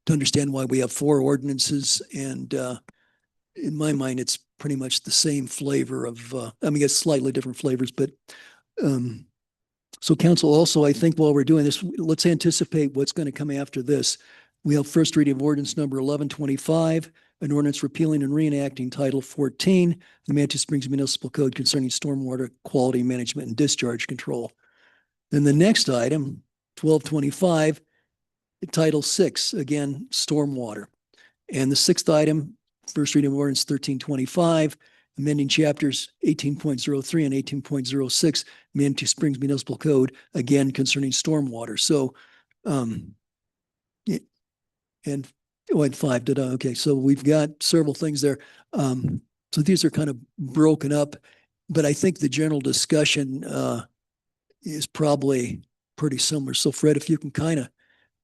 understand why we have 4 ordinances. And in my mind, it's pretty much the same flavor of, it's slightly different flavors, but so council also, I think while we're doing this, let's anticipate what's going to come after this. We have first reading of ordinance number 1125, an ordinance repealing and reenacting Title 14, the Manatee Springs Municipal Code concerning stormwater quality management and discharge control. Then the next item, 1225, Title 6, again, stormwater. And the 6th item, first reading of ordinance 1325, amending chapters 18.03 and 18.06, Manatee Springs Municipal Code, again, concerning stormwater. So, and 5 did I? Okay, so we've got several things there. So these are kind of broken up, but I think the general discussion is probably pretty similar. So Fred, if you can kind of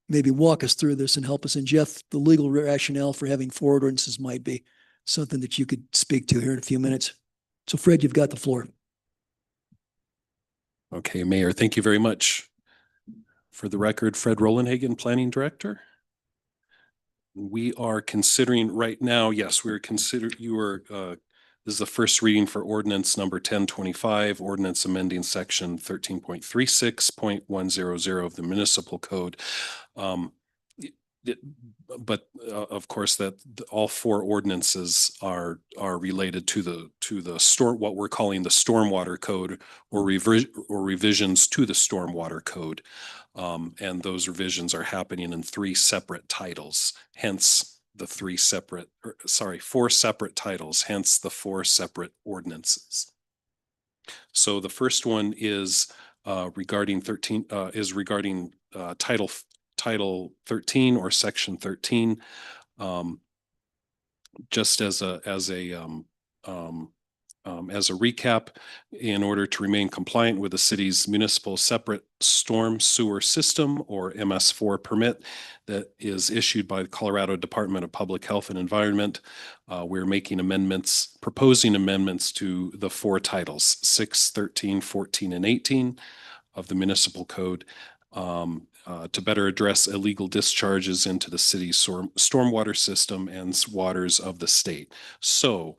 maybe walk us through this and help us. And Jeff, the legal rationale for having 4 ordinances might be something that you could speak to here in a few minutes. So Fred, you've got the floor. Okay, Mayor, thank you very much. For the record, Fred Rollenhagen, Planning Director. We are considering right now, yes, we're considering, this is the first reading for ordinance number 1025, ordinance amending section 13.36.100 of the municipal code. But of course that all 4 ordinances are related to the what we're calling the stormwater code, or revisions to the stormwater code. And those revisions are happening in 3 separate titles, hence the 4 separate titles, hence the 4 separate ordinances. So the first one is regarding Title 13 or Section 13. Just as a recap, in order to remain compliant with the city's municipal separate storm sewer system, or MS4 permit that is issued by the Colorado Department of Public Health and Environment, we're proposing amendments to the 4 titles, 6, 13, 14, and 18 of the municipal code, to better address illegal discharges into the city's stormwater system and waters of the state. So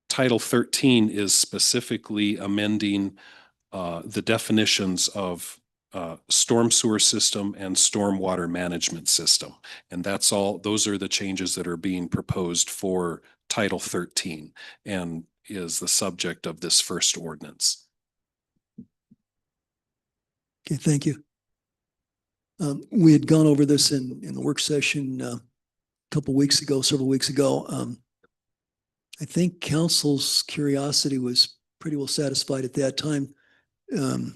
Title 13 is specifically amending the definitions of storm sewer system and stormwater management system. And that's all, those are the changes that are being proposed for Title 13 and is the subject of this first ordinance. Okay, thank you. We had gone over this in the work session several weeks ago. I think council's curiosity was pretty well satisfied at that time. I don't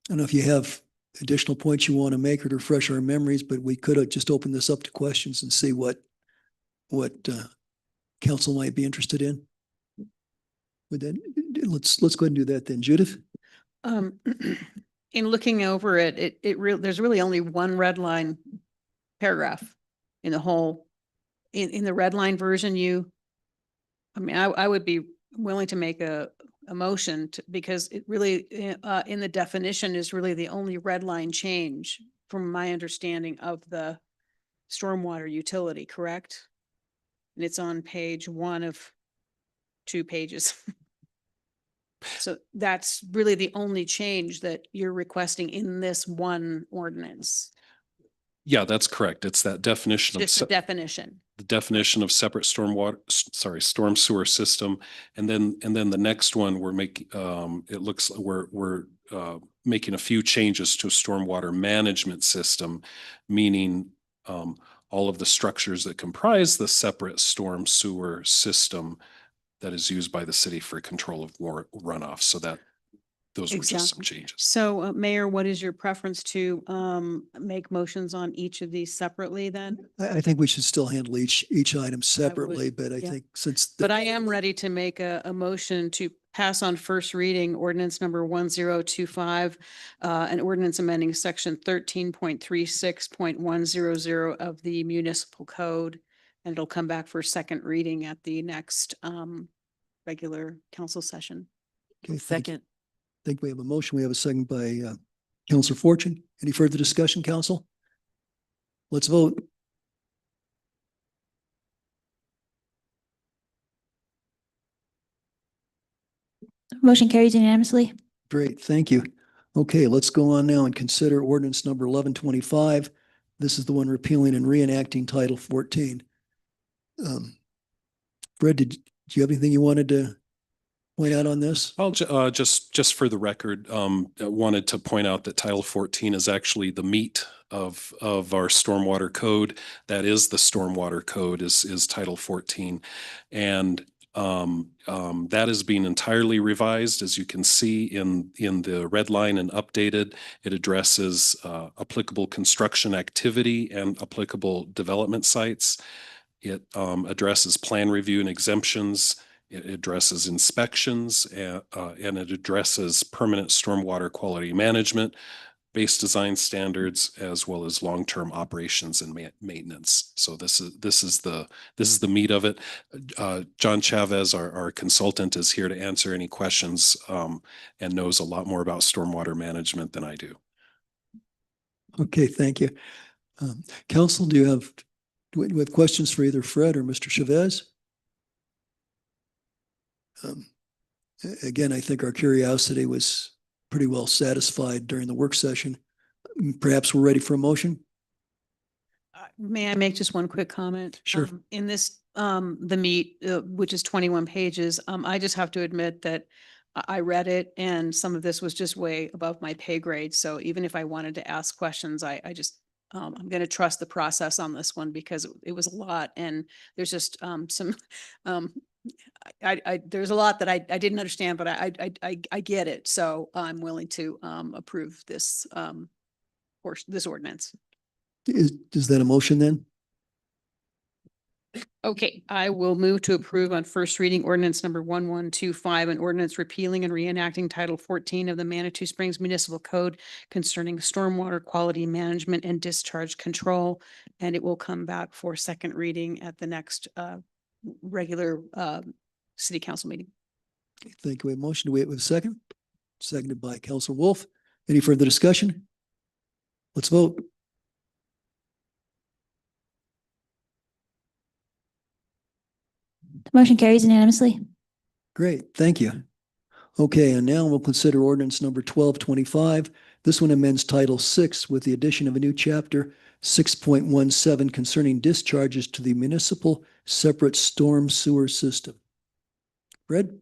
know if you have additional points you want to make or to refresh our memories, but we could have just opened this up to questions and see what council might be interested in. With that, let's go ahead and do that then. Judith? In looking over it, there's really only one red line paragraph in the whole, in the red line version. I would be willing to make a a motion because it really, in the definition is really the only red line change from my understanding of the stormwater utility, correct? And it's on page 1 of 2 pages. So that's really the only change that you're requesting in this one ordinance, Yeah, that's correct. It's that definition of just the definition. the definition of separate storm sewer system. And then the next one, we're making, it looks, we're making a few changes to a stormwater management system, meaning, all of the structures that comprise the separate storm sewer system that is used by the city for control of runoff. So that, those were just some changes. So, Mayor, what is your preference to make motions on each of these separately then? I think we should still handle each item separately, but I yeah. think since. But I am ready to make a motion to pass on first reading ordinance number 1025, an ordinance amending section 13.36.100 of the municipal code. And it'll come back for second reading at the next regular council session. Okay, Second. I think we have a motion. We have a second by Counselor Fortune. Any further discussion, council? Let's vote. Motion carries unanimously. Great, thank you. Okay, let's go on now and consider ordinance number 1125. This is the one repealing and reenacting Title 14. Fred, do you have anything you wanted to point out on this? I'll just for the record, I wanted to point out that Title 14 is actually the meat of our stormwater code. That is the stormwater code is Title 14. And that is being entirely revised, as you can see in the red line and updated. It addresses applicable construction activity and applicable development sites. It addresses plan review and exemptions. It addresses inspections and it addresses permanent stormwater quality management, base design standards, as well as long-term operations and maintenance. So this is the meat of it. John Chavez, our consultant, is here to answer any questions and knows a lot more about stormwater management than I do. Okay, thank you. Council, do we have questions for either Fred or Mr. Chavez? Again, I think our curiosity was pretty well satisfied during the work session. Perhaps we're ready for a motion? May I make just one quick comment? Sure. In this, the meat, which is 21 pages, I just have to admit that I read it and some of this was just way above my pay grade. So even if I wanted to ask questions, I just, I'm going to trust the process on this one because it was a lot and there's just some, there's a lot that I didn't understand, but I get it. So I'm willing to approve this this ordinance. Is that a motion then? Okay, I will move to approve on first reading ordinance number 1125, an ordinance repealing and reenacting Title 14 of the Manitou Springs Municipal Code concerning stormwater quality management and discharge control. And it will come back for second reading at the next regular city council meeting. Okay, thank you. We have a motion. Do we have a second? Seconded by Councilor Wolf. Any further discussion? Let's vote. Motion carries unanimously. Great, thank you. Okay, and now we'll consider ordinance number 1225. This one amends Title 6 with the addition of a new chapter 6.17 concerning discharges to the municipal separate storm sewer system. Fred?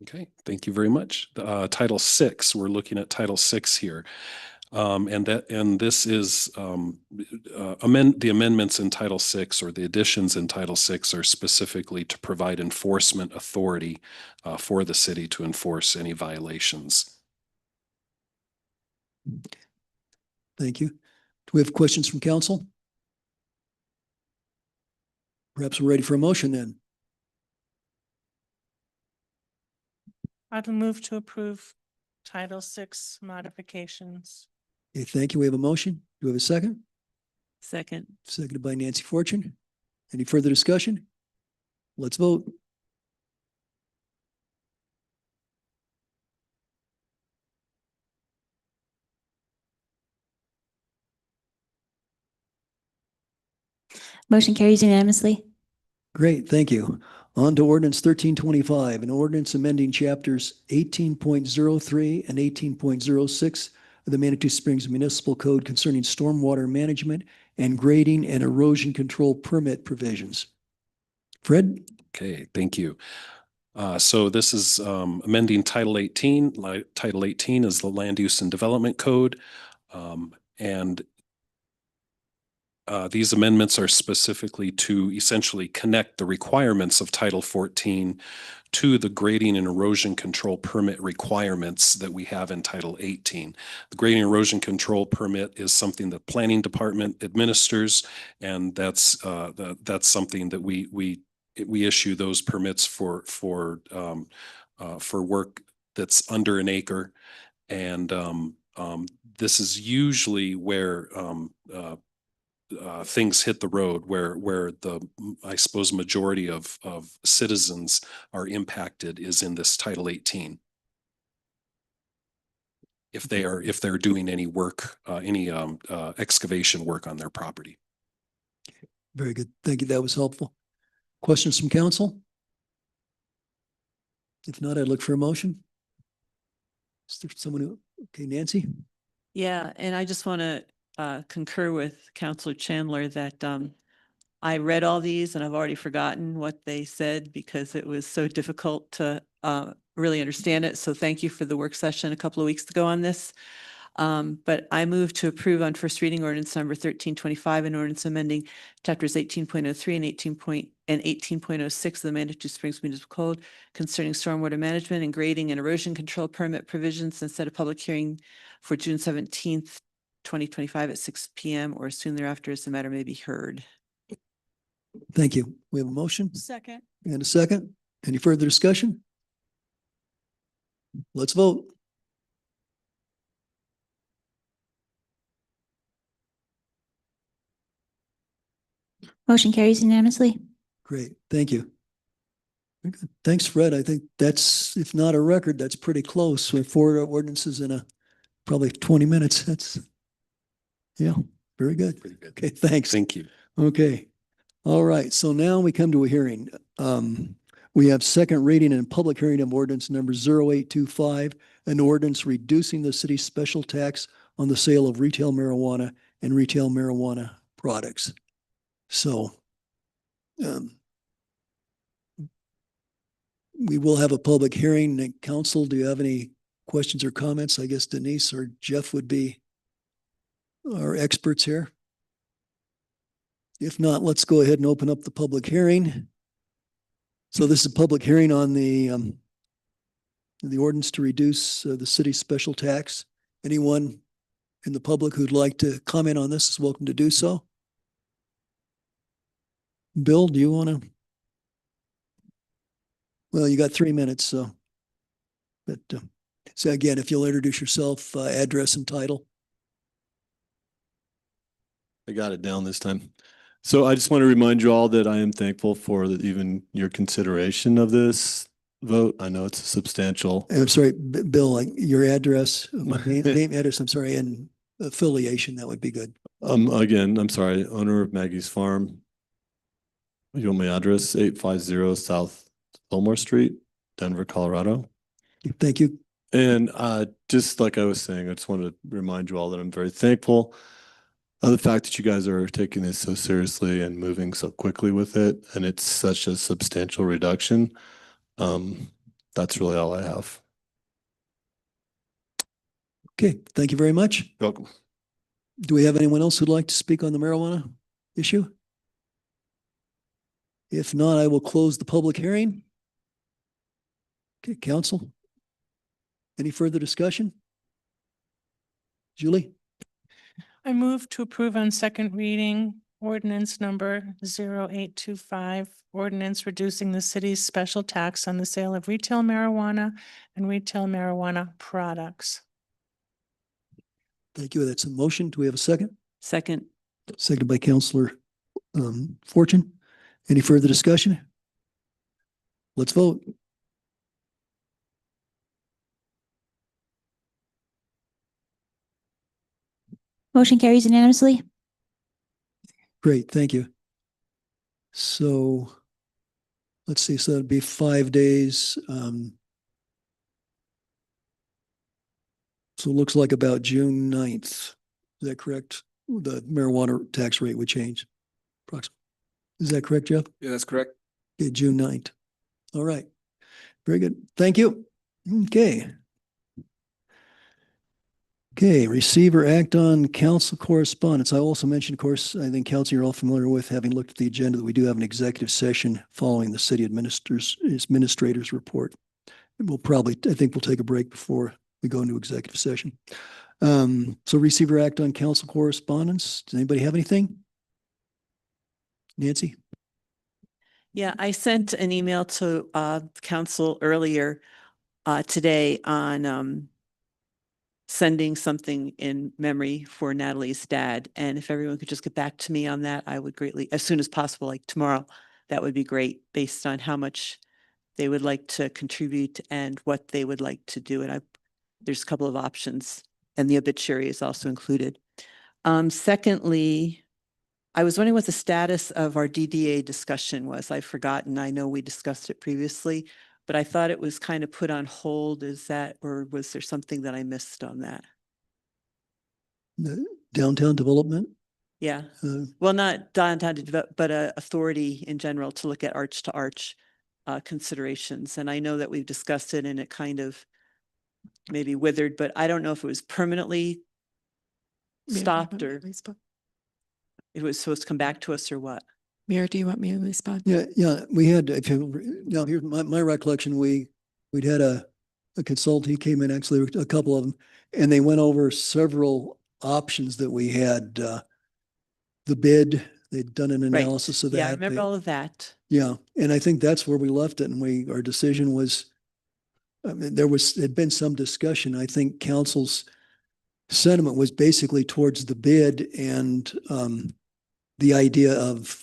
Okay, thank you very much. Title 6, we're looking at Title 6 here. And this is the amendments in Title 6 or the additions in Title 6 are specifically to provide enforcement authority for the city to enforce any violations. Thank you. Do we have questions from council? Perhaps we're ready for a motion then. I'd move to approve Title 6 modifications. Okay, thank you. We have a motion. Do we have a second? Second. Seconded by Nancy Fortune. Any further discussion? Let's vote. Motion carries unanimously. Great, thank you. On to ordinance 1325, an ordinance amending chapters 18.03 and 18.06 of the Manitou Springs Municipal Code concerning stormwater management and grading and erosion control permit provisions. Fred? Okay, thank you. So this is amending Title 18. Title 18 is the Land Use and Development Code. And these amendments are specifically to essentially connect the requirements of Title 14 to the grading and erosion control permit requirements that we have in Title 18. The grading and erosion control permit is something that Planning Department administers, and that's something that we issue those permits for work that's under an acre. And this is usually where things hit the road, where the, I suppose, majority of citizens are impacted is in this Title 18. If they're doing any work, any excavation work on their property. Very good. Thank you. That was helpful. Questions from council? If not, I'd look for a motion. Is there someone who, okay, Nancy? Yeah, and I just want to concur with Counselor Chandler that I read all these and I've already forgotten what they said because it was so difficult to really understand it. So thank you for the work session a couple of weeks ago on this. But I move to approve on first reading ordinance number 1325 and ordinance amending chapters 18.03 and 18.06 of the Manitou Springs Municipal Code concerning stormwater management and grading and erosion control permit provisions and set a public hearing for June 17th, 2025 at 6 p.m. or soon thereafter as the matter may be heard. Thank you. We have a motion Second. and a second. Any further discussion? Let's vote. Motion carries unanimously. Great, thank you. Very good. Thanks, Fred. I think that's, if not a record, that's pretty close. We have 4 ordinances in probably 20 minutes. That's, yeah, very good. Pretty good. Okay, thanks. Thank you. Okay. All right, so now we come to a hearing. We have second reading and public hearing of ordinance number 0825, an ordinance reducing the city's special tax on the sale of retail marijuana and retail marijuana products. So we will have a public hearing. Council, do you have any questions or comments? I guess Denise or Jeff would be our experts here. If not, let's go ahead and open up the public hearing. So this is a public hearing on the ordinance to reduce the city's special tax. Anyone in the public who'd like to comment on this is welcome to do so. Bill, do you want to? Well, you got 3 minutes, so. But so again, if you'll introduce yourself, address and title. I got it down this time. So I just want to remind you all that I am thankful for even your consideration of this vote. I know it's a substantial. I'm sorry, Bill, your address, name, address, I'm sorry, and affiliation, that would be good. Again, I'm sorry, owner of Maggie's Farm. You want my address? 850 South Fillmore Street, Denver, Colorado. Thank you. And just like I was saying, I just want to remind you all that I'm very thankful of the fact that you guys are taking this so seriously and moving so quickly with it. And it's such a substantial reduction. That's really all I have. Okay, thank you very much. You're welcome. Do we have anyone else who'd like to speak on the marijuana issue? If not, I will close the public hearing. Okay, council. Any further discussion? Julie? I move to approve on second reading ordinance number 0825, ordinance reducing the city's special tax on the sale of retail marijuana and retail marijuana products. Thank you. That's a motion. Do we have a second? Second. Seconded by Councilor Fortune. Any further discussion? Let's vote. Motion carries unanimously. Great, thank you. So let's see, so that'd be 5 days. So it looks like about June 9th. Is that correct? The marijuana tax rate would change approximately. Is that correct, Jeff? Yeah, that's correct. Okay, June 9th. All right. Very good. Thank you. Okay. Okay, receive or act on council correspondence. I also mentioned, of course, I think council, you're all familiar with, having looked at the agenda, that we do have an executive session following the city administrator's report. And we'll probably, I think we'll take a break before we go into executive session. So receive or act on council correspondence. Does anybody have anything? Nancy? Yeah, I sent an email to council earlier today on sending something in memory for Natalie's dad. And if everyone could just get back to me on that, I would greatly, as soon as possible, like tomorrow, that would be great, based on how much they would like to contribute and what they would like to do. And there's a couple of options, and the obituary is also included. Secondly, I was wondering what the status of our DDA discussion was. I've forgotten. I know we discussed it previously, but I thought it was kind of put on hold. Is that, or was there something that I missed on that? The downtown development? Yeah. Well, not downtown, but authority in general to look at arch to arch considerations. And I know that we've discussed it and it kind of maybe withered, but I don't know if it was permanently stopped or it was supposed to come back to us or what. Mayor, do you want me to respond? Yeah, we had, if you, now here's my recollection, we'd had a consultant, he came in, actually a couple of them, and they went over several options that we had, the bid, they'd done an analysis of that. Yeah, I remember all of that. Yeah, and I think that's where we left it, and our decision was, I mean, there'd been some discussion. I think council's sentiment was basically towards the bid and the idea of,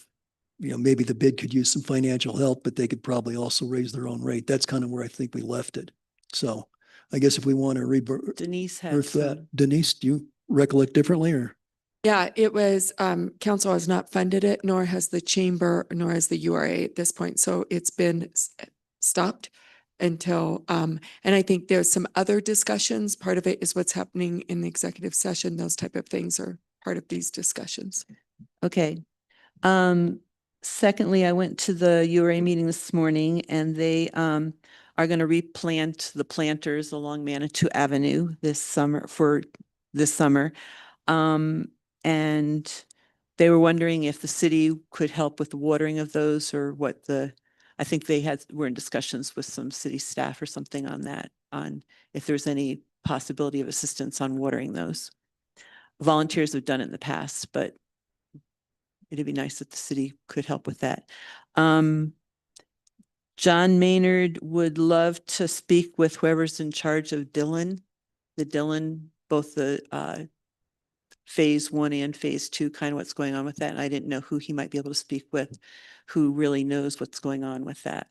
maybe the bid could use some financial help, but they could probably also raise their own rate. That's kind of where I think we left it. So I guess if we want to rebirth that, Denise, do you recollect differently or? Yeah, it was, council has not funded it, nor has the chamber, nor has the URA at this point. So it's been stopped until, and I think there's some other discussions. Part of it is what's happening in the executive session. Those type of things are part of these discussions. Okay. Secondly, I went to the URA meeting this morning and they are going to replant the planters along Manitou Avenue this summer. And they were wondering if the city could help with the watering of those or what I think they were in discussions with some city staff or something on that, on if there's any possibility of assistance on watering those. Volunteers have done it in the past, but it'd be nice if the city could help with that. John Maynard would love to speak with whoever's in charge of Dillon, both the phase 1 and phase 2, kind of what's going on with that. And I didn't know who he might be able to speak with, who really knows what's going on with that.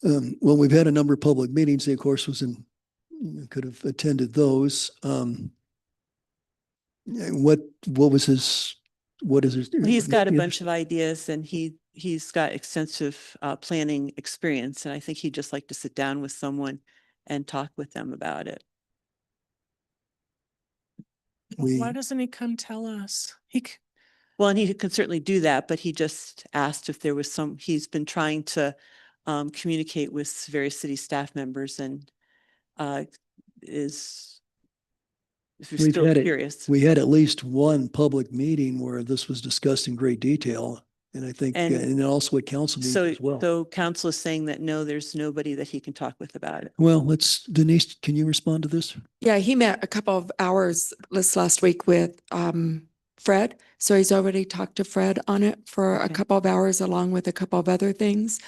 Well, we've had a number of public meetings. He, of course, could have attended those. What is his? He's got a bunch of ideas and he's got extensive planning experience. And I think he'd just like to sit down with someone and talk with them about it. Why doesn't he come tell us? Well, and he can certainly do that, but he just asked if there was he's been trying to communicate with various city staff members and if you're still curious. We had at least one public meeting where this was discussed in great detail. And I think, and also at council meetings as well. So council is saying that no, there's nobody that he can talk with about it. Well, Denise, can you respond to this? Yeah, he met a couple of hours last week with Fred. So he's already talked to Fred on it for a couple of hours along with a couple of other things.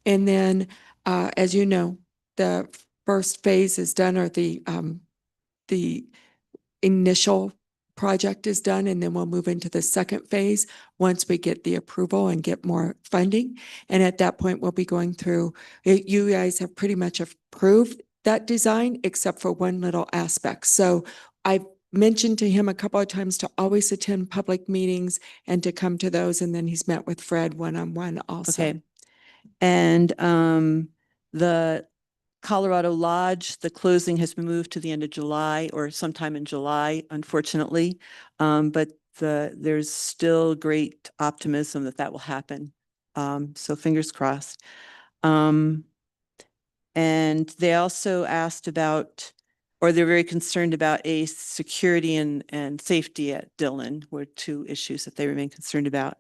And then, as you know, the first phase is done, or the initial project is done, and then we'll move into the second phase once we get the approval and get more funding. And at that point, we'll be going through, you guys have pretty much approved that design except for one little aspect. So I've mentioned to him a couple of times to always attend public meetings and to come to those. And then he's met with Fred one-on-one also. Okay. And the Colorado Lodge, the closing has been moved to the end of July or sometime in July, unfortunately. But there's still great optimism that that will happen. So fingers crossed. And they also asked about, or they're very concerned about security and safety at Dillon were two issues that they remain concerned about.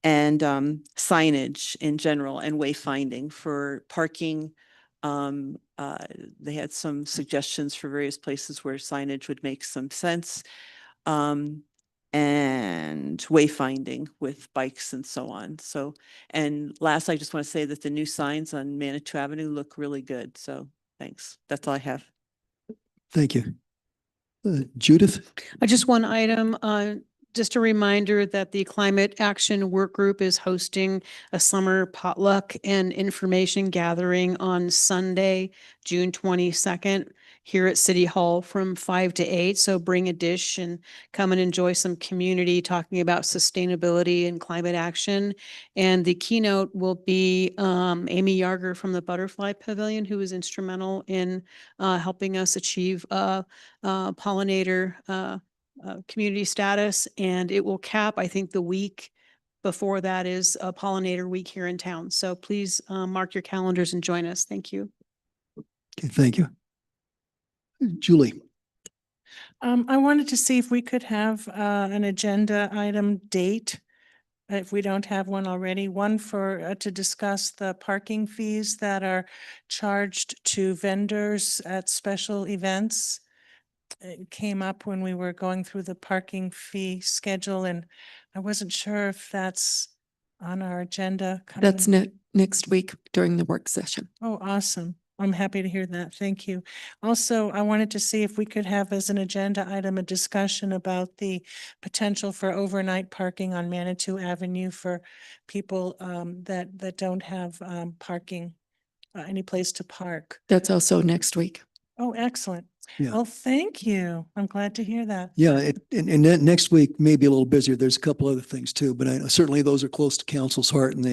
And signage in general and wayfinding for parking. They had some suggestions for various places where signage would make some sense. And wayfinding with bikes and so on. So, and last, I just want to say that the new signs on Manitou Avenue look really good. So thanks. That's all I have. Thank you. Judith? Just one item, just a reminder that the Climate Action Work Group is hosting a summer potluck and information gathering on Sunday, June 22nd, here at City Hall from 5 to 8. So bring a dish and come and enjoy some community talking about sustainability and climate action. And the keynote will be Amy Yarger from the Butterfly Pavilion, who was instrumental in helping us achieve pollinator community status, and it will cap, I think the week before that is a pollinator week here in town. So please mark your calendars and join us. Thank you. Okay, thank you. Julie? I wanted to see if we could have an agenda item date, if we don't have one already, one for to discuss the parking fees that are charged to vendors at special events. It came up when we were going through the parking fee schedule, and I wasn't sure if that's on our agenda. That's next week during the work session. Oh, awesome. I'm happy to hear that. Thank you. Also, I wanted to see if we could have as an agenda item a discussion about the potential for overnight parking on Manitou Avenue for people that don't have parking, any place to park. That's also next week. Oh, excellent. Yeah. Well, thank you. I'm glad to hear that. Yeah, and then next week may be a little busier. There's a couple other things too, but certainly those are close to council's heart, and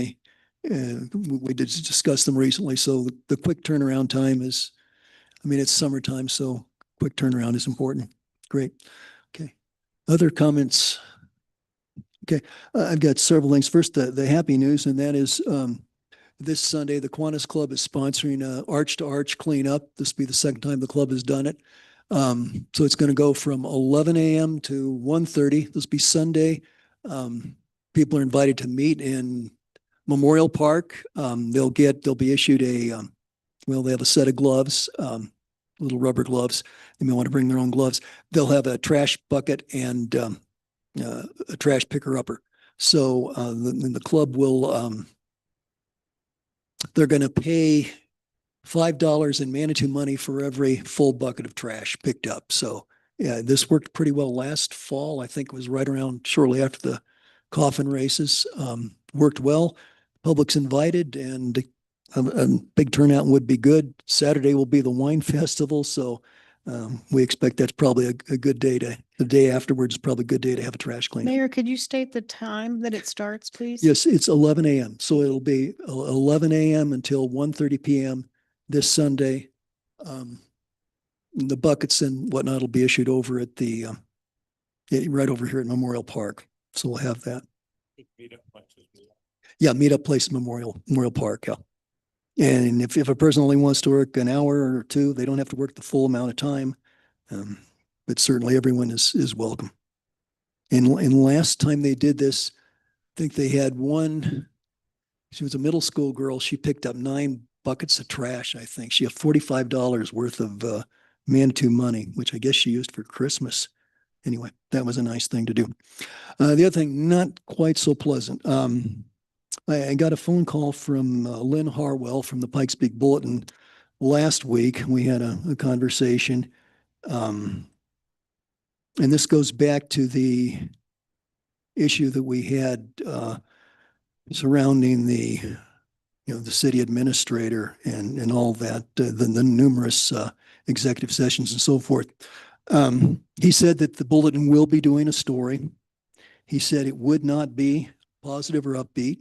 we did discuss them recently. So the quick turnaround time is, I mean, it's summertime, so quick turnaround is important. Great. Okay. Other comments? Okay. I've got several things. First, the happy news, and that is this Sunday, the Kiwanis Club is sponsoring Arch to Arch cleanup. This will be the second time the club has done it. So it's going to go from 11 a.m. to 1:30. This will be Sunday. People are invited to meet in Memorial Park. They'll be issued they have a set of gloves, little rubber gloves. They may want to bring their own gloves. They'll have a trash bucket and a trash picker-upper. So the club will, they're going to pay $5 in Manitou money for every full bucket of trash picked up. So yeah, this worked pretty well last fall. I think it was right around shortly after the coffin races. Worked well. Public's invited, and a big turnout would be good. Saturday will be the wine festival. So we expect that's probably a good day the day afterwards is probably a good day to have a trash cleanup. Mayor, could you state the time that it starts, please? Yes, it's 11 a.m. So it'll be 11 a.m. until 1:30 p.m. this Sunday. The buckets and whatnot will be issued over at the, right over here at Memorial Park. So we'll have that. Yeah, meetup place Memorial Park. Yeah. And if a person only wants to work an hour or two, they don't have to work the full amount of time. But certainly everyone is welcome. And last time they did this, I think they had she was a middle school girl. She picked up 9 buckets of trash, I think. She had $45 worth of Manitou money, which I guess she used for Christmas. Anyway, that was a nice thing to do. The other thing, not quite so pleasant. I got a phone call from Lynn Harwell from the Pikes Peak Bulletin last week. We had a conversation. And this goes back to the issue that we had surrounding the city administrator and all that, the numerous executive sessions and so forth. He said that the bulletin will be doing a story. He said it would not be positive or upbeat.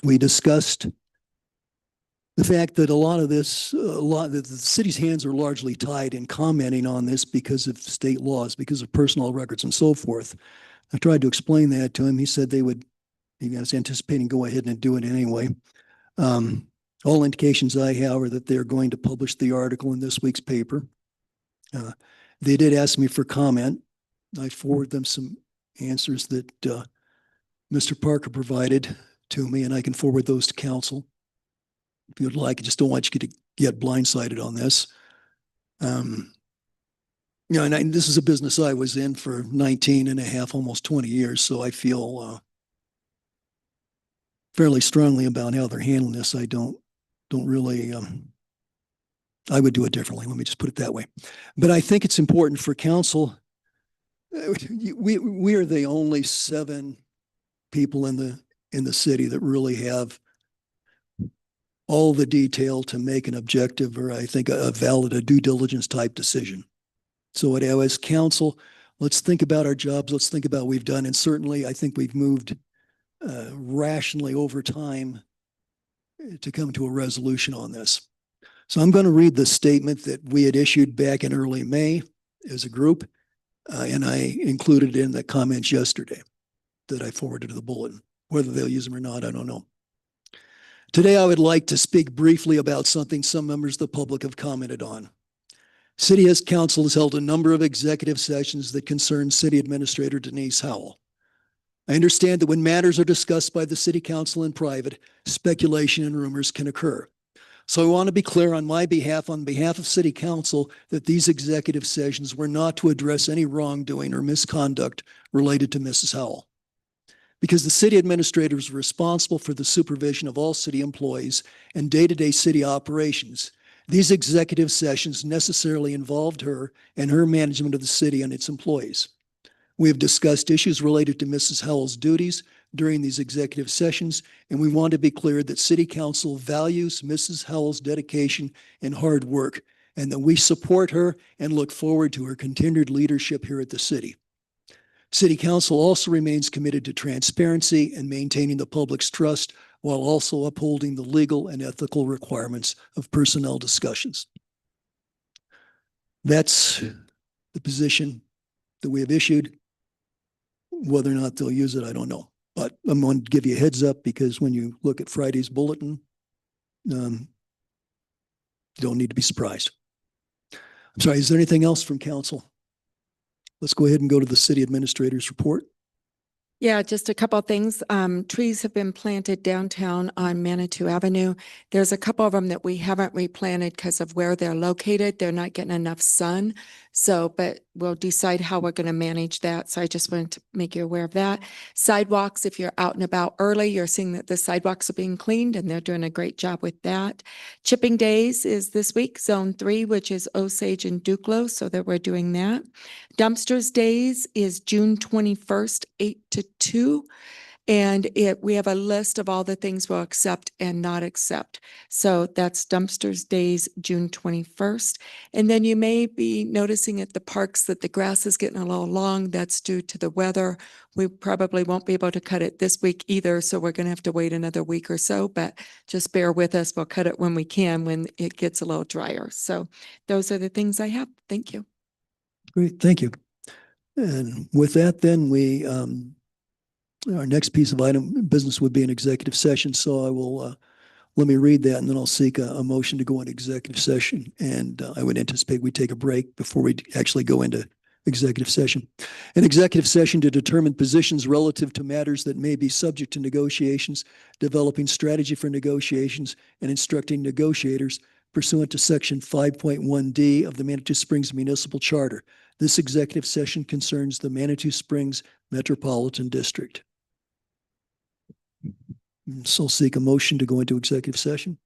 We discussed the fact that a lot of the city's hands are largely tied in commenting on this because of state laws, because of personnel records and so forth. I tried to explain that to him. He said he was anticipating go ahead and do it anyway. All indications I have are that they're going to publish the article in this week's paper. They did ask me for comment. I forwarded them some answers that Mr. Parker provided to me, and I can forward those to council if you'd like. I just don't want you to get blindsided on this. And this is a business I was in for 19 and a half, almost 20 years, so I feel fairly strongly about how they're handling this. I don't really, I would do it differently. Let me just put it that way. But I think it's important for council. We are the only 7 people in the city that really have all the detail to make an objective, or I think a due diligence type decision. So as council, let's think about our jobs. Let's think about what we've done. And certainly I think we've moved rationally over time to come to a resolution on this. So I'm going to read the statement that we had issued back in early May as a group, and I included it in the comments yesterday that I forwarded to the bulletin. Whether they'll use them or not, I don't know. Today, I would like to speak briefly about something some members of the public have commented on. City Council has held a number of executive sessions that concern City Administrator Denise Howell. I understand that when matters are discussed by the City Council in private, speculation and rumors can occur. So I want to be clear on behalf of City Council, that these executive sessions were not to address any wrongdoing or misconduct related to Mrs. Howell. Because the city administrator is responsible for the supervision of all city employees and day-to-day city operations, these executive sessions necessarily involved her and her management of the city and its employees. We have discussed issues related to Mrs. Howell's duties during these executive sessions, and we want to be clear that City Council values Mrs. Howell's dedication and hard work, and that we support her and look forward to her continued leadership here at the city. City Council also remains committed to transparency and maintaining the public's trust, while also upholding the legal and ethical requirements of personnel discussions. That's the position that we have issued. Whether or not they'll use it, I don't know. But I'm going to give you a heads up, because when you look at Friday's bulletin, you don't need to be surprised. I'm sorry, is there anything else from council? Let's go ahead and go to the city administrator's report. Yeah, just a couple of things. Trees have been planted downtown on Manitou Avenue. There's a couple of them that we haven't replanted because of where they're located. They're not getting enough sun. So, but we'll decide how we're going to manage that. So I just wanted to make you aware of that. Sidewalks, if you're out and about early, you're seeing that the sidewalks are being cleaned, and they're doing a great job with that. Chipping Days is this week, Zone 3, which is Osage and Duclos, so that we're doing that. Dumpsters Days is June 21st, 8 to 2. And we have a list of all the things we'll accept and not accept. So that's Dumpsters Days, June 21st. And then you may be noticing at the parks that the grass is getting a little long. That's due to the weather. We probably won't be able to cut it this week either, so we're going to have to wait another week or so, but just bear with us. We'll cut it when we can, when it gets a little drier. So those are the things I have. Thank you. Great, thank you. And with that, then our next piece of business would be an executive session. So I will, let me read that, and then I'll seek a motion to go into executive session. And I would anticipate we take a break before we actually go into executive session. An executive session to determine positions relative to matters that may be subject to negotiations, developing strategy for negotiations, and instructing negotiators pursuant to Section 5.1D of the Manitou Springs Municipal Charter. This executive session concerns the Manitou Springs Metropolitan District. So I'll seek a motion to go into executive session.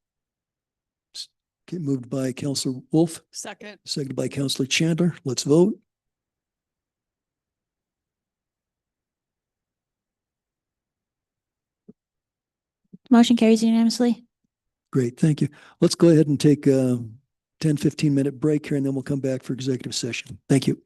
Okay, moved by Councilor Wolf. Second. Seconded by Councilor Chandler. Let's vote. Motion carries unanimously. Great, thank you. Let's go ahead and take 10, 15-minute break here, and then we'll come back for executive session. Thank you.